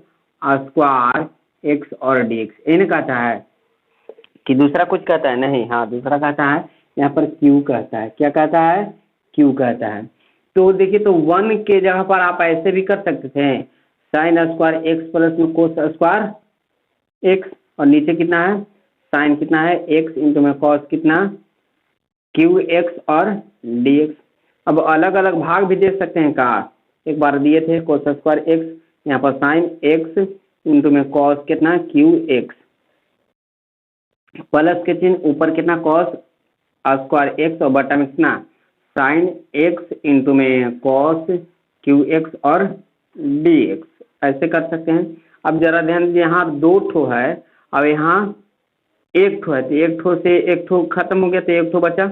स्क्वायर एक्स और डी एक्स, इन कहता है कि दूसरा कुछ कहता है, नहीं हाँ दूसरा कहता है यहाँ पर क्यू कहता है, क्या कहता है क्यू कहता है। तो देखिए तो 1 के जगह पर आप ऐसे भी कर सकते थे साइन स्क्वायर एक्स प्लस में कोस स्क्वायर एक्स और नीचे कितना है साइन कितना है एक्स इंटू में कॉस कितना क्यू एक्स और डी एक्स। अब अलग अलग भाग भी दे सकते हैं, कहा एक बार दिए थे कोस स्क्वायर एक्स, यहाँ पर साइन एक्स इंटू में कॉस कितना क्यू एक्स प्लस के चिन्ह ऊपर कितना कॉस स्क्वायर एक्स और बटा में कितना साइन एक्स इंटू में कॉस क्यू एक्स और डी एक्स, ऐसे कर सकते हैं। अब जरा ध्यान दीजिए यहाँ 2 ठो है, अब यहाँ 1 ठो है तो 1 ठो से 1 ठो खत्म हो गया तो 1 ठो बचा,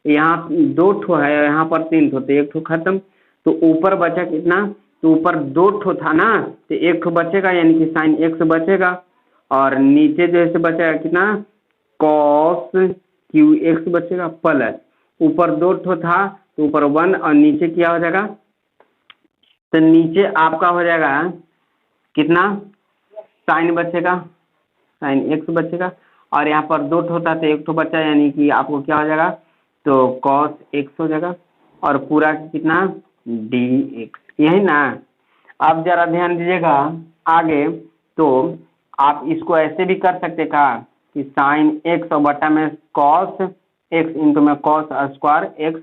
यहाँ 2 ठो है यहाँ पर 3 ठो तो 1 ठो खत्म, तो ऊपर बचा कितना तो ऊपर 2 ठो था ना तो 1 ठो बचेगा यानी कि साइन एक्स बचेगा और नीचे जैसे बचेगा कितना कॉस क्यू एक्स बचेगा प्लस ऊपर 2 ठो था तो ऊपर 1 और नीचे क्या हो जाएगा तो नीचे आपका हो जाएगा कितना साइन बचेगा साइन एक्स बचेगा और यहाँ पर 2 ठो था तो 1 ठो बचा यानी कि आपको क्या हो जाएगा तो कॉस एक्स हो जाएगा और पूरा कितना डी एक्स, यही ना। अब जरा ध्यान दीजिएगा आगे, तो आप इसको ऐसे भी कर सकते का कि साइन एक्स और बटा में कॉस एक्स इंटू में कॉस स्क्वायर एक्स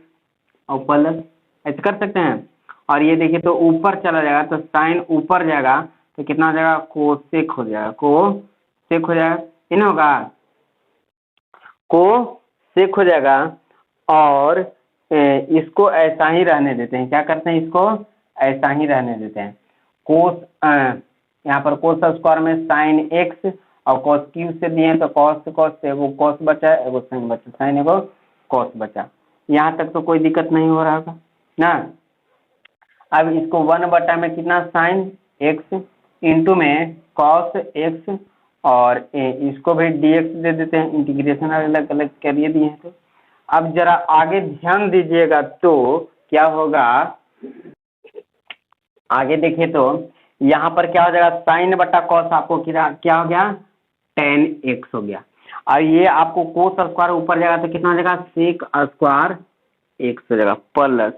और प्लस, ऐसे कर सकते हैं। और ये देखिए तो ऊपर चला जाएगा तो साइन ऊपर जाएगा तो कितना हो जाएगा कोसेक हो जाएगा, कोसेक हो जाएगा, इन होगा कोसेक हो जाएगा। और इसको ऐसा ही रहने देते हैं, क्या करते हैं इसको ऐसा ही रहने देते हैं। कोस यहाँ पर कोस स्क्वायर में साइन एक्स और कॉस क्यू से दिए तो कॉस से कॉस से एगो कॉस बचा एगो साइन बचा, साइन एगो कॉस बचा, यहाँ तक तो कोई दिक्कत नहीं हो रहा होगा ना। अब इसको 1 बटा में कितना साइन एक्स इंटू में कॉस एक्स और इसको भी डी एक्स दे देते हैं, इंटीग्रेशन अलग अलग करिए दिए हैं। तो अब जरा आगे ध्यान दीजिएगा तो क्या होगा, आगे देखिए तो यहाँ पर क्या हो जाएगा, साइन बटा कॉस आपको क्या हो गया, टेन एक्स हो गया। और ये आपको कोस स्क्वायर ऊपर जाएगा तो कितना हो जाएगा, सेक स्क्वायर एक्स हो जाएगा प्लस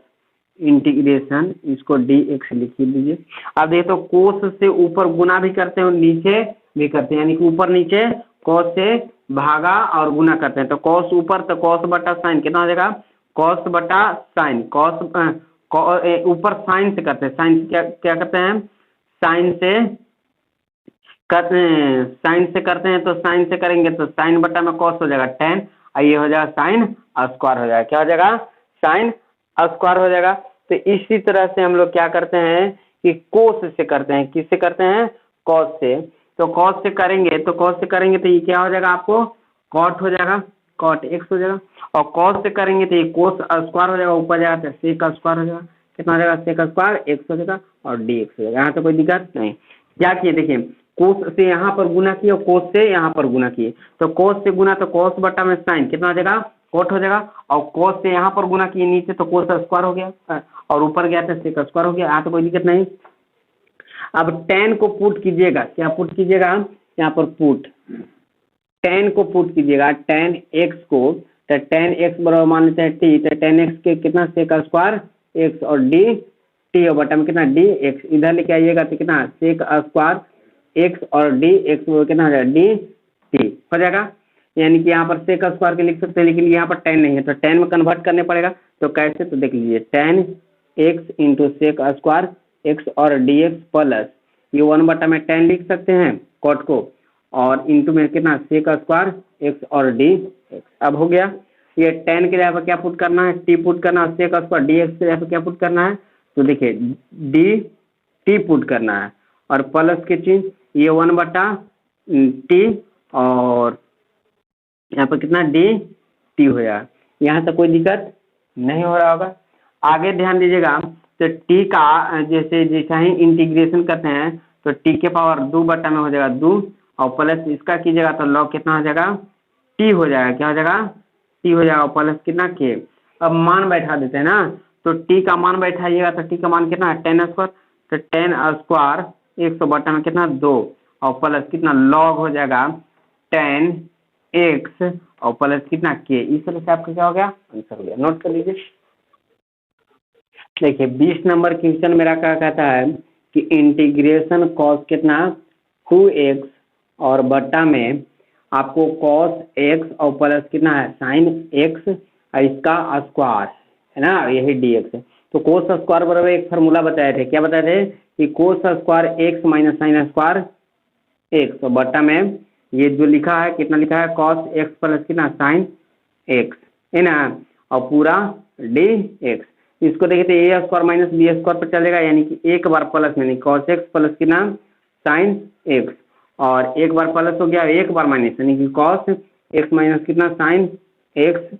इंटीग्रेशन, इसको डी एक्स लिख लीजिए। अब देखिए तो कोस से ऊपर गुना भी करते हैं और नीचे भी करते हैं, यानी कि ऊपर नीचे कॉस से भागा और गुना करते हैं। तो कॉस ऊपर तो कॉस बटा साइन कितना हो जाएगा, कॉस बटा साइन, ऊपर साइन से करते हैं, साइन से क्या क्या करते हैं, साइन से करते हैं, साइन से करते हैं तो साइन से करेंगे तो साइन बटा में कॉस हो जाएगा टेन, और ये हो जाएगा साइन स्क्वायर हो जाएगा, क्या हो जाएगा, साइन स्क्वायर हो जाएगा। तो इसी तरह से हम लोग क्या करते हैं कि कोस से करते हैं, किससे करते हैं, कॉस से। तो कॉस से करेंगे तो ये क्या हो जाएगा आपको, कॉट हो जाएगा, कॉट एक्स हो जाएगा। और कॉस से करेंगे तो ये कोस स्क्वायर हो जाएगा, ऊपर जाएगा तो सेक स्क्वायर हो जाएगा, कितना हो जाएगा, सेक स्क्वायर एक्स हो जाएगा और डी एक्स हो जाएगा। यहाँ तो कोई दिक्कत नहीं। क्या किए देखिए, कोस से यहाँ पर गुना किए और कोस से यहाँ पर गुना किए, तो कोस से गुना तो कोस बटा में साइन कितना हो जाएगा, कोट हो जाएगा। और कोस से यहाँ पर गुना किए नीचे तो कोस स्क्वायर हो गया, और ऊपर गया तो सेक स्क्वायर हो गया। यहाँ तो कोई दिक्कत नहीं। अब टेन को पुट कीजिएगा, क्या पुट कीजिएगा, यहाँ पर पुट टेन को पुट कीजिएगा, टेन एक्स को, तो टेन एक्स बराबर मान लेते हैं टी, तो टेन एक्स के कितना, सेक स्क्वायर एक्स और डी टी और बटा में कितना डी एक्स, इधर लेके आइएगा तो कितना सेक स्क्वायर एक्स और डी एक्स कितना हो जाएगा, डी टी हो जाएगा। यानी कि यहाँ पर सेक स्क्वायर के लिख सकते हैं, लेकिन यहाँ पर टेन नहीं है तो टेन में कन्वर्ट करने पड़ेगा। तो कैसे, तो देख लीजिए, tan x into sec square x और डी एक्स प्लस ये वन बटा में टेन लिख सकते हैं कॉट को, और इंटू में कितना सेक स्क्वायर एक्स और डी एक्स। अब हो गया, ये टेन के जगह पर क्या पुट करना है, टी पुट करना है, सेक स्क्वायर डी एक्स के जगह पर क्या पुट करना है, तो देखिए डी टी पुट करना है और प्लस के चीज ये वन बटा टी और यहाँ पर कितना डी टी हो जाएगा। यहाँ तक कोई दिक्कत नहीं हो रहा होगा। आगे ध्यान दीजिएगा, तो टी का जैसे जैसा ही इंटीग्रेशन करते हैं तो टी के पावर 2 बटा में हो जाएगा 2 और प्लस इसका कीजिएगा तो लॉग कितना हो जाएगा, टी हो जाएगा, क्या हो जाएगा, टी हो जाएगा प्लस कितना के। अब मान बैठा देते हैं ना, तो टी का मान बैठाइएगा तो टी का मान कितना है, टेन स्क्वायर, तो टेन स्क्वायर 100 बटा में कितना 2 और प्लस कितना लॉग हो जाएगा टेन एक्स और प्लस कितना के। इस तरह से आपका क्या हो गया, आंसर हो गया। नोट कर लीजिए। देखिए 20 नंबर क्वेश्चन मेरा क्या कहता है कि इंटीग्रेशन कॉस कितना 2x और बटा में आपको कॉस x और प्लस कितना है साइन x और इसका स्क्वायर है ना, यही dx है। तो कोस स्क्वायर बराबर एक फार्मूला बताए थे, क्या बताए थे कि cos square x minus sine square x, तो बटा में ये जो लिखा है कितना लिखा है, कॉस x प्लस कितना साइन x है ना, और पूरा dx। इसको देखिए तो ए स्क्वायर माइनस बी स्क्वायर पर चलेगा, यानी कि एक बार प्लस में कॉस एक्स प्लस कितना साइन एक्स, और एक बार प्लस हो गया एक बार माइनस, यानी कि कॉस एक्स माइनस कितना साइन एक्स,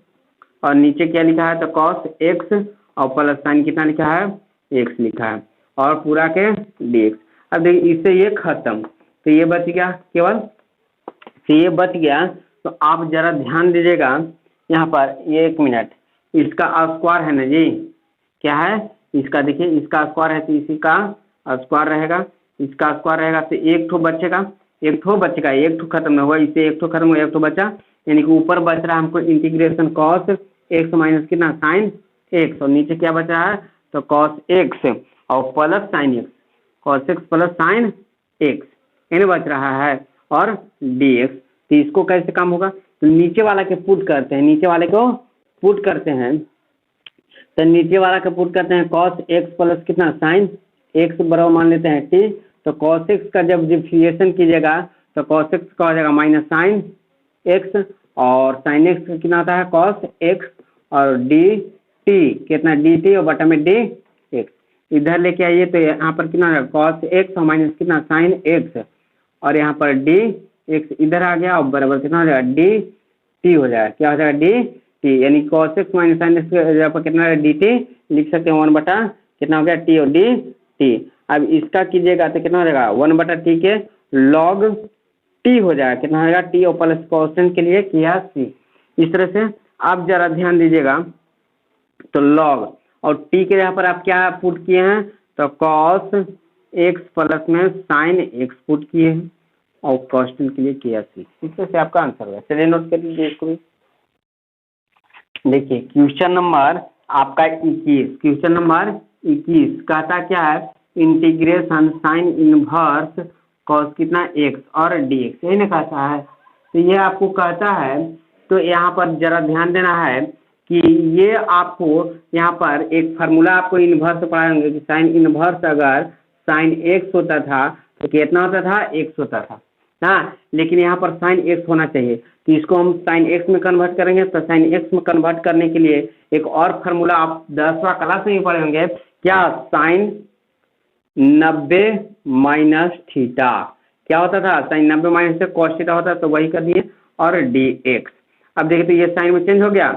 और नीचे क्या लिखा है तो कॉस एक्स और प्लस साइन कितना लिखा है एक्स लिखा है, और पूरा के डीएक्स। अब देखिए इससे ये खत्म, तो ये बच गया केवल, तो ये बच गया। तो आप जरा ध्यान दीजिएगा यहाँ पर, ये 1 मिनट, इसका स्क्वायर है ना जी, क्या है इसका, देखिए इसका स्क्वायर है तो इसी का स्क्वायर रहेगा, इसका स्क्वायर रहेगा तो एक ठो बचेगा, एक ठो खत्म ना हुआ, इससे एक ठो खत्म हुआ, एक ठो बचा, यानी कि ऊपर बच रहा है हमको इंटीग्रेशन कॉस एक्स माइनस कितना साइन एक्स, और नीचे क्या बच रहा है तो कॉस एक्स और plus sine x, cos x plus sine x यानी बच रहा है, और डी एक्स। तो इसको कैसे काम होगा, तो नीचे वाला के पुट करते हैं, नीचे वाले को पुट करते हैं, तो नीचे वाला का पुट करते हैं कॉस एक्स प्लस कितना साइन एक्स बराबर मान लेते हैं टी, तो कॉस एक्स का जब डिफरेंशिएशन कीजिएगा तो कॉस एक्स का हो जाएगा माइनस साइन एक्स, और साइन एक्स का कितना आता है कॉस एक्स, और डी टी कितना डी टी और बटा में डी एक्स, इधर लेके आइए तो यहाँ पर कितना है कॉस एक्स और माइनस कितना साइन एक्स, और यहाँ पर डी एक्स इधर आ गया और बराबर कितना हो जाएगा डी टी हो जाएगा, क्या हो जाएगा डी टी, यानी cos x minus sine x जगह पर कितना है डी टी लिख सकते हैं 1 बटा कितना हो गया टी और डी टी। अब इसका कीजिएगा तो कितना हो जाएगा 1 बटा टी के लॉग टी हो जाएगा, कितना हो जाएगा टी और प्लस कॉन्स्टेंट के लिए किया सी। इस तरह से आप जरा ध्यान दीजिएगा, तो लॉग और टी के जगह पर आप क्या पुट किए हैं तो कॉस एक्स प्लस में साइन एक्स पुट किए हैं और कांस्टेंट के लिए किया सी। इस तरह से आपका आंसर होगा। चलिए नोट कर लीजिए इसको भी। देखिए क्वेश्चन नंबर आपका 21, क्वेश्चन नंबर 21 कहता क्या है, इंटीग्रेशन साइन इनवर्स कॉस कितना एक्स और dx, यही ना कहता है। तो ये आपको कहता है, तो यहाँ पर जरा ध्यान देना है कि ये आपको यहाँ पर एक फार्मूला आपको इनवर्स पढ़ाएंगे कि साइन इनवर्स अगर साइन एक्स होता था तो कितना होता था, एक्स होता था हाँ, लेकिन यहाँ पर साइन एक्स होना चाहिए, तो इसको हम साइन एक्स में कन्वर्ट करेंगे। तो साइन एक्स में कन्वर्ट करने के लिए एक और फार्मूला आप 10वां क्लास में ही पढ़े होंगे, क्या, साइन 90 माइनस थीटा, क्या होता था, साइन 90 माइनस से कॉस थीटा होता, तो वही कर दिए, और dx। अब देखिए तो ये साइन में चेंज हो गया,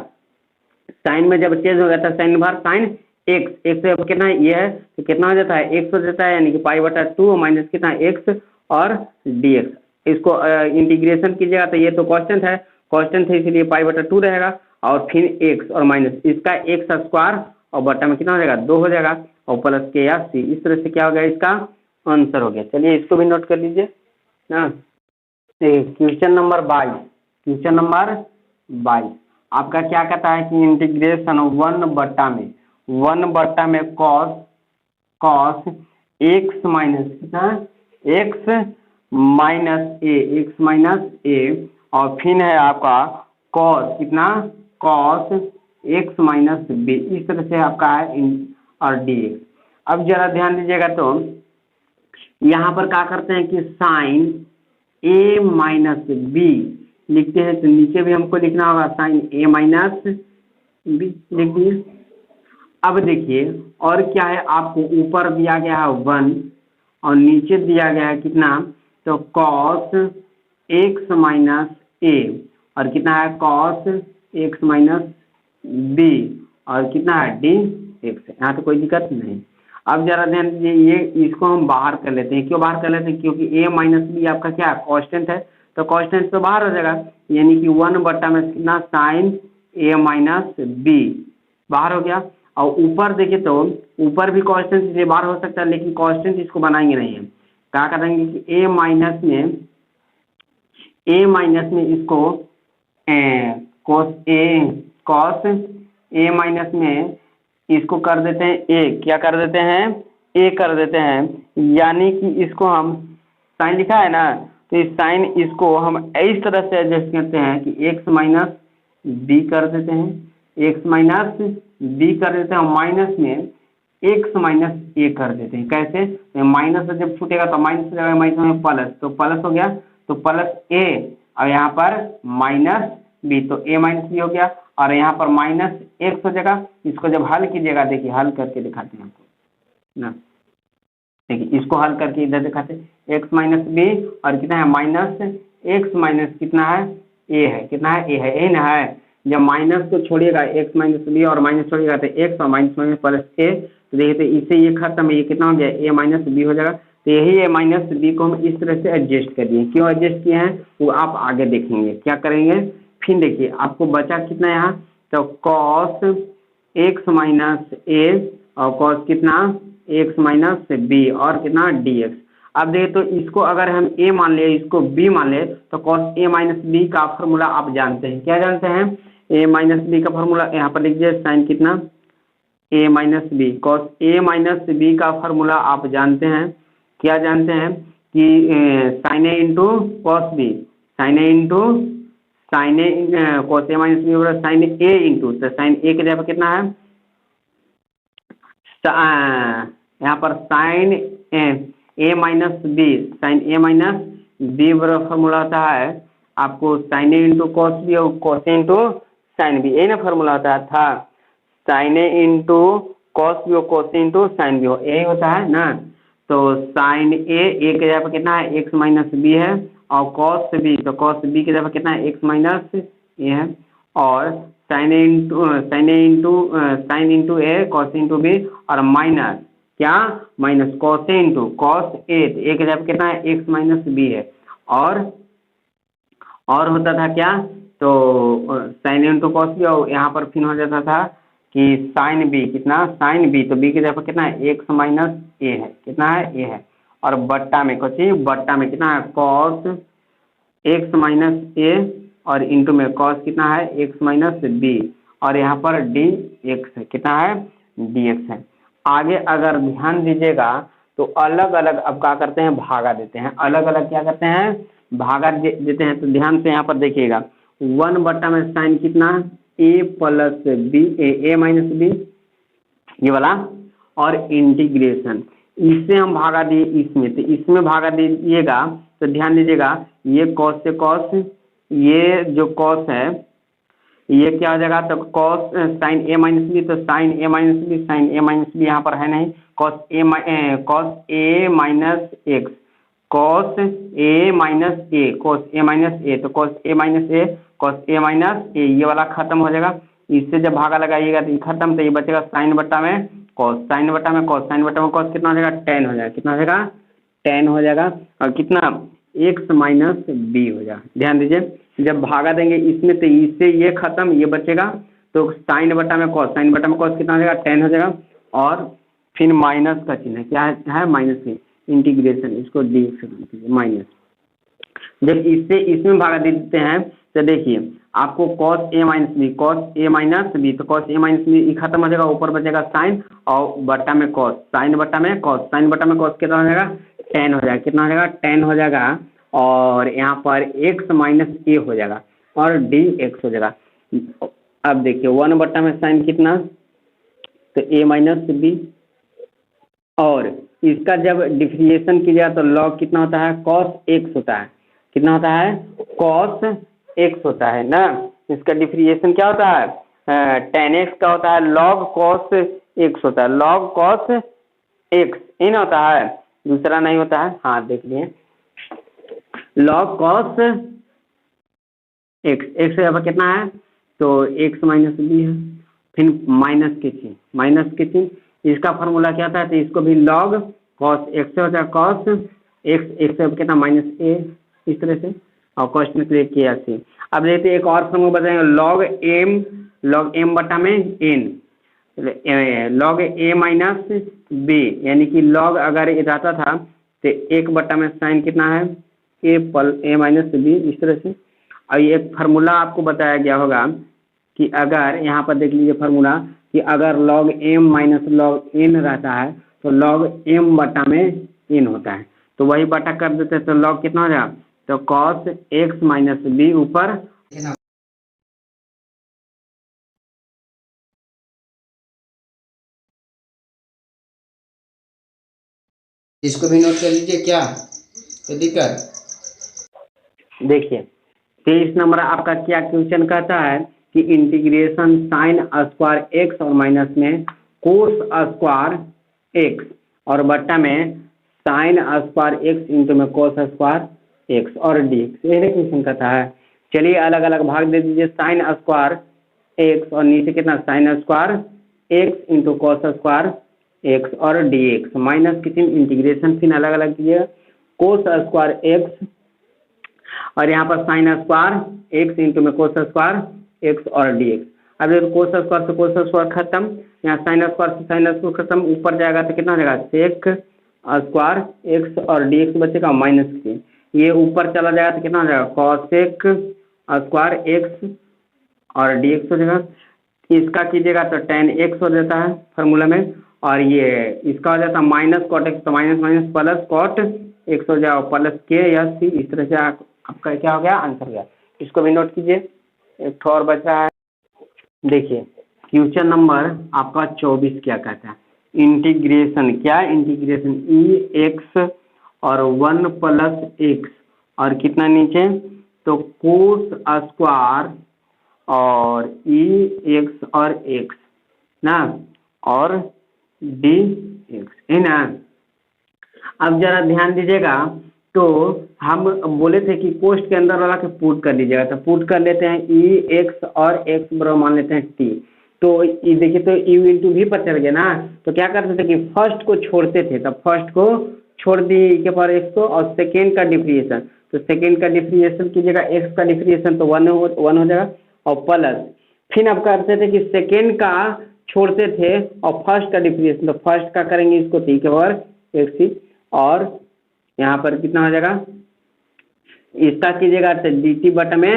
साइन में जब चेंज हो गया था sine bar sine x, x से कितना ये है तो कितना हो जाता है, एक्स हो जाता है, यानी कि पाई बटा 2 माइनस कितना एक्स और dx। इसको इंटीग्रेशन कीजिएगा तो ये तो कांस्टेंट है, कांस्टेंट है इसलिए पाई बटा 2 रहेगा, और फिर एक्स और माइनस इसका एक्स स्क्वायर और बटा में कितना हो जाएगा, 2 हो जाएगा, और प्लस के या सी। इस तरह से क्या हो गया, इसका आंसर हो गया। चलिए इसको भी नोट कर लीजिए ना। क्वेश्चन नंबर 22, क्वेश्चन नंबर 22 आपका क्या कहता है कि इंटीग्रेशन 1/में कॉस एक्स माइनस कितना, एक्स माइनस ए और फिर है आपका कॉस कितना, कॉस एक्स माइनस बी। इस तरह से आपका है और dx। अब जरा ध्यान दीजिएगा, तो यहाँ पर क्या करते हैं कि साइन a माइनस बी लिखते हैं, तो नीचे भी हमको लिखना होगा साइन a माइनस बी लिख दिए। अब देखिए और क्या है, आपको ऊपर दिया गया है 1 और नीचे दिया गया है कितना, तो कॉस एक्स माइनस ए और कितना है, कॉस एक्स माइनस बी और कितना है, डी एक्स। यहाँ तो कोई दिक्कत नहीं। अब जरा ध्यान दीजिए, ये इसको हम बाहर कर लेते हैं। क्यों बाहर कर लेते हैं, क्योंकि a माइनस बी आपका क्या है, कांस्टेंट है, तो कांस्टेंट तो बाहर हो जाएगा, यानी कि 1/में कितना, साइन a माइनस बी बाहर हो गया। और ऊपर देखिए तो ऊपर भी कांस्टेंट इसलिए बाहर हो सकता है, लेकिन कांस्टेंट इसको बनाएंगे नहीं है, क्या करेंगे कि a माइनस में इसको कॉस a माइनस में इसको कर देते हैं a, क्या कर देते हैं, a कर देते हैं, यानी कि इसको हम साइन लिखा है ना, तो इस साइन इसको हम इस तरह से एडजस्ट करते हैं कि x माइनस बी कर देते हैं, x माइनस बी कर देते हैं, माइनस में x माइनस ए कर देते हैं। कैसे, तो माइनस से जब छूटेगा तो माइनस हो जाएगा, माइनस में प्लस, तो प्लस हो गया, तो प्लस ए और यहाँ पर माइनस बी, तो a माइनस बी हो गया, और यहाँ पर माइनस एक्स हो जाएगा। इसको जब हल कीजिएगा, देखिए हल करके दिखाते हैं आपको ना, देखिए इसको हल करके इधर दिखाते हैं, एक्स माइनस बी और कितना है, माइनस एक्स माइनस कितना है, ए है, कितना है, ए है, ए ना है। जब माइनस को छोड़िएगा, एक्स माइनस बी और माइनस छोड़िएगा तो एक्स और माइनस माइनस प्लस ए, तो देखिए तो इससे ये खत्म है, ये कितना हो गया, ए माइनस बी हो जाएगा। तो यही ए माइनस बी को हम इस तरह से एडजस्ट कर दिए। क्यों एडजस्ट किए हैं वो आप आगे देखेंगे क्या करेंगे। फिर देखिए आपको बचा कितना यहाँ, तो कॉस एक्स माइनस ए और कॉस कितना, एक्स माइनस बी और कितना dx। अब देखिए तो इसको अगर हम a मान ले, इसको b मान ले, तो कॉस a माइनस बी का फॉर्मूला आप जानते हैं, क्या जानते हैं, a माइनस बी का फॉर्मूला यहाँ पर लिख दीजिए, साइन कितना a minus B, cos a minus B का फॉर्मूला आप जानते हैं, क्या जानते हैं कि sine a into cos B, sine a into sine A cos A minus B बराबर साइन ए इंटू, तो साइन ए की जगह पर कितना है, यहाँ पर साइन ए माइनस बी, साइन ए माइनस बी बराबर फॉर्मूला होता है आपको sign A into cos B और cos A into sine B, यही ना फॉर्मूला होता था, sign A into cos B और cos A into sine B, यही होता है ना। तो साइन ए की जगह पर कितना है, एक्स माइनस बी है, और कॉस बी, तो कॉस बी की जगह कितना है, एक्स माइनस ए है, और साइन इंटू ए कॉस इंटू बी, और माइनस क्या, minus cos A into cos A, ए की जगह कितना है, एक्स माइनस बी है, और होता था क्या, तो साइन इंटू कॉस बी, और यहाँ पर फिर हो जाता था कि साइन बी कितना, साइन बी, तो बी की जगह पर कितना है, एक्स माइनस ए है, कितना है, ए है, और बट्टा में कुछ ही, बट्टा में कितना है, कॉस एक्स माइनस ए, और इंटू में कॉस कितना है, एक्स माइनस बी, और यहाँ पर डी एक्स है, कितना है, डी एक्स है। आगे अगर ध्यान दीजिएगा तो अलग अलग अब क्या करते हैं, भागा देते हैं, अलग अलग क्या करते हैं, भागा देते हैं। तो ध्यान से यहाँ पर देखिएगा, 1 में साइन कितना, ए प्लस बी, ए माइनस बी, ये वाला, और इंटीग्रेशन, इससे हम भागा दिए इसमें, तो इसमें भागा दीजिएगा तो ध्यान दीजिएगा, ये कॉस से कॉस, ये जो कॉस है ये क्या हो जाएगा, तो कॉस साइन ए माइनस बी, तो साइन ए माइनस बी, साइन ए माइनस बी यहाँ पर है नहीं, cos A minus x, cos A minus A, cos A minus ए, तो cos A minus A, cos A minus ए, ये वाला खत्म हो जाएगा। इससे जब भागा लगाइएगा तो ये खत्म, तो ये बचेगा साइन बट्टा में कॉस, साइन बट्टा में कॉस, साइन बट्टा में कॉस कितना हो जाएगा, टेन हो जाएगा, कितना हो जाएगा, टेन हो जाएगा, और कितना, एक्स माइनस बी हो जाएगा। ध्यान दीजिए, जब भागा देंगे इसमें तो इससे ये खत्म, ये बचेगा, तो साइन बट्टा में कॉस, साइन बट्टा में कॉस कितना हो जाएगा, टेन हो जाएगा, और फिर माइनस का चिन्ह है, क्या है माइनस में, इंटीग्रेशन, इसको डी एक्स माइनस। जब इससे इसमें भागा दे देते हैं तो देखिए आपको cos A minus B, cos A minus B, तो कॉस ए माइनस बी खत्म हो जाएगा, ऊपर बचेगा साइन, और बट्टा में कॉस, साइन बट्टा में कॉस, साइन बट्टा में कॉस कितना हो जाएगा, टेन हो जाएगा, कितना हो जाएगा, टेन हो जाएगा, और यहाँ पर एक्स माइनस ए हो जाएगा, और डी एक्स हो जाएगा। अब देखिए 1 में साइन कितना, तो ए माइनस बी, और इसका जब डिफ्रेंशिएशन कीजिएगा तो लॉग कितना होता है, कॉस एक्स होता है, कितना होता है, कॉस एक्स होता है ना, इसका डिफ्रेंशिएशन क्या होता है, टेन एक्स का होता है, लॉग कॉस एक्स होता है, लॉग कॉस एक्स इन होता है, दूसरा नहीं होता है। हाँ देख लिए, लॉग कॉस एक्स, एक्स यहाँ पर कितना है, तो एक्स माइनस बी है, फिर माइनस के चिन्ह, माइनस के चिन्ह, इसका फॉर्मूला क्या था, तो इसको भी लॉग कॉस एक्स से होता है, कॉस एक्स, एक्स से कितना माइनस ए, इस तरह से, और कॉस्ट में क्लिक किया सी। अब देखते एक और फॉर्मूला बताएंगे, लॉग एम बटा में एन, लॉग ए माइनस बी, यानी कि लॉग अगर रहता था तो 1 में साइन कितना है, ए माइनस बी, इस तरह से। और ये एक फार्मूला आपको बताया गया होगा कि अगर यहाँ पर देख लीजिए फार्मूला, कि अगर log M minus log N रहता है तो लॉग एम बटा में एन होता है, तो वही बटा कर देते हैं, तो लॉग कितना हो जाएगा, तो कॉस एक्स माइनस बी ऊपर, इसको भी नोट कर लीजिए, क्या तो दिक्कत। देखिए 23 नंबर आपका क्या क्वेश्चन कहता है कि इंटीग्रेशन साइन स्क्वायर एक्स और माइनस में कोस स्क्वायर एक्स, और बट्टा में साइन स्क्वायर एक्स इंटू में कोस स्क्वायर एक्स और डी एक्स, यही क्वेश्चन कहता है। चलिए अलग अलग भाग दे दीजिए, साइन स्क्वायर एक्स और नीचे कितना, sine square x into cos square x और डी एक्स, माइनस किसी इंटीग्रेशन फिर अलग अलग कीजिए, कोस स्क्वायर एक्स और यहाँ पर साइन स्क्वायर एक्स इंटू में कोस स्क्वायर एक्स और डी एक्स। अब देखो कोस स्क्वायर से कोस स्क्वायर खत्म, यहाँ साइन स्क्वायर से साइन स्क्वायर खत्म, ऊपर जाएगा तो कितना हो जाएगा, सेक स्क्वायर एक्स और डी एक्स बचेगा माइनस के, ये ऊपर चला जाएगा तो कितना हो जाएगा, कॉसेक स्क्वायर एक्स और डी एक्स हो जाएगा। इसका कीजिएगा तो टेन एक्स हो जाता है फार्मूला में, और ये इसका हो जाता है माइनस कॉट एक्स, तो minus minus plus cot x हो जाएगा, प्लस के या सी, इस तरह से आपका क्या हो गया, आंसर हो गया। इसको भी नोट कीजिए, एक ठो और बच रहा है। देखिए क्वेश्चन नंबर आपका 24 क्या कहता है, इंटीग्रेशन, क्या इंटीग्रेशन ई एक्स और 1 प्लस एक्स और कितना नीचे, तो कोस स्क्वायर और ई एक्स और एक्स ना, और डी एक्स है ना। अब जरा ध्यान दीजिएगा, तो हम बोले थे कि पोस्ट के अंदर वाला के पुट कर लीजिएगा, तो पुट कर लेते हैं ई एक्स और एक्स बराबर मान लेते हैं टी, तो ये देखिए तो यू इंटू भी पर चल गया ना, तो क्या करते थे कि फर्स्ट को छोड़ते थे, तब फर्स्ट को छोड़ दिए के पर एक्स को, और सेकेंड का डिफ्रेंशिएशन, तो सेकेंड का डिफ्रेंशिएशन कीजिएगा, एक्स का डिफ्रेंशिएशन तो वन हो जाएगा, और प्लस फिर अब करते थे कि सेकेंड का छोड़ते थे और फर्स्ट का डिफरेंशिएशन, तो फर्स्ट का करेंगे इसको तो e के पावर एक्स ही, और यहाँ पर कितना हो जाएगा, इसका कीजिएगा तो डी टी बटा में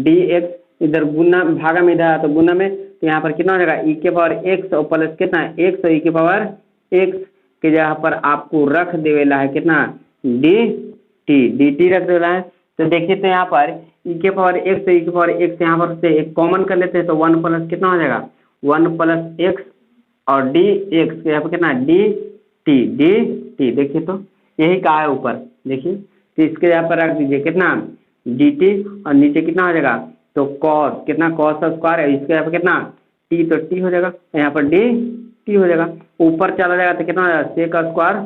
डी एक्स, इधर गुना भागा में इधर तो गुना में, तो यहाँ पर कितना हो जाएगा e के पावर एक्स और प्लस कितना एक्स और e के पावर एक्स के जगह पर आपको रख देवेला है कितना डी टी रख देवेला है। तो देखिए तो यहाँ पर e के पावर एक्स तो e के पावर एक्स यहाँ पर से एक कॉमन कर लेते हैं, तो 1 प्लस कितना हो जाएगा 1 प्लस एक्स और डी एक्स यहाँ पर कितना डी टी, देखिए तो यही कहा है ऊपर, देखिए तो इसके यहाँ पर रख दीजिए कितना डी टी और नीचे कितना हो जाएगा तो कॉस कितना कॉस स्क्वायर है, इसके यहाँ पर कितना टी, तो टी हो जाएगा, यहाँ पर डी टी हो जाएगा, ऊपर चला जाएगा तो कितना हो जाएगा sec square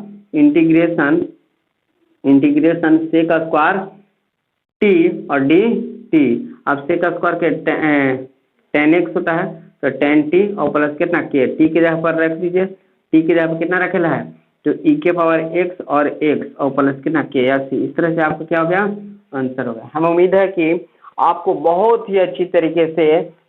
integration sec square T और डी टी। अब सेक स्क्वायर के टेन एक्स होता है तो टेन टी और प्लस कितना के, टी के जगह पर रख दीजिए, टी के जगह पर कितना रखेला है तो e के पावर एक्स और प्लस कितना के या सी। इस तरह से आपको क्या हो गया आंसर हो गया। हम उम्मीद है कि आपको बहुत ही अच्छी तरीके से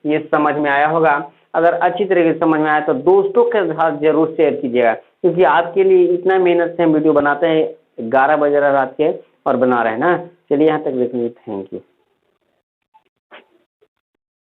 ये समझ में आया होगा। अगर अच्छी तरीके से समझ में आया तो दोस्तों के साथ जरूर शेयर कीजिएगा, क्योंकि आपके लिए इतना मेहनत से हम वीडियो बनाते हैं 11 बजे रात के और बना रहे हैं ना। चलिए यहाँ तक देखने, थैंक यू।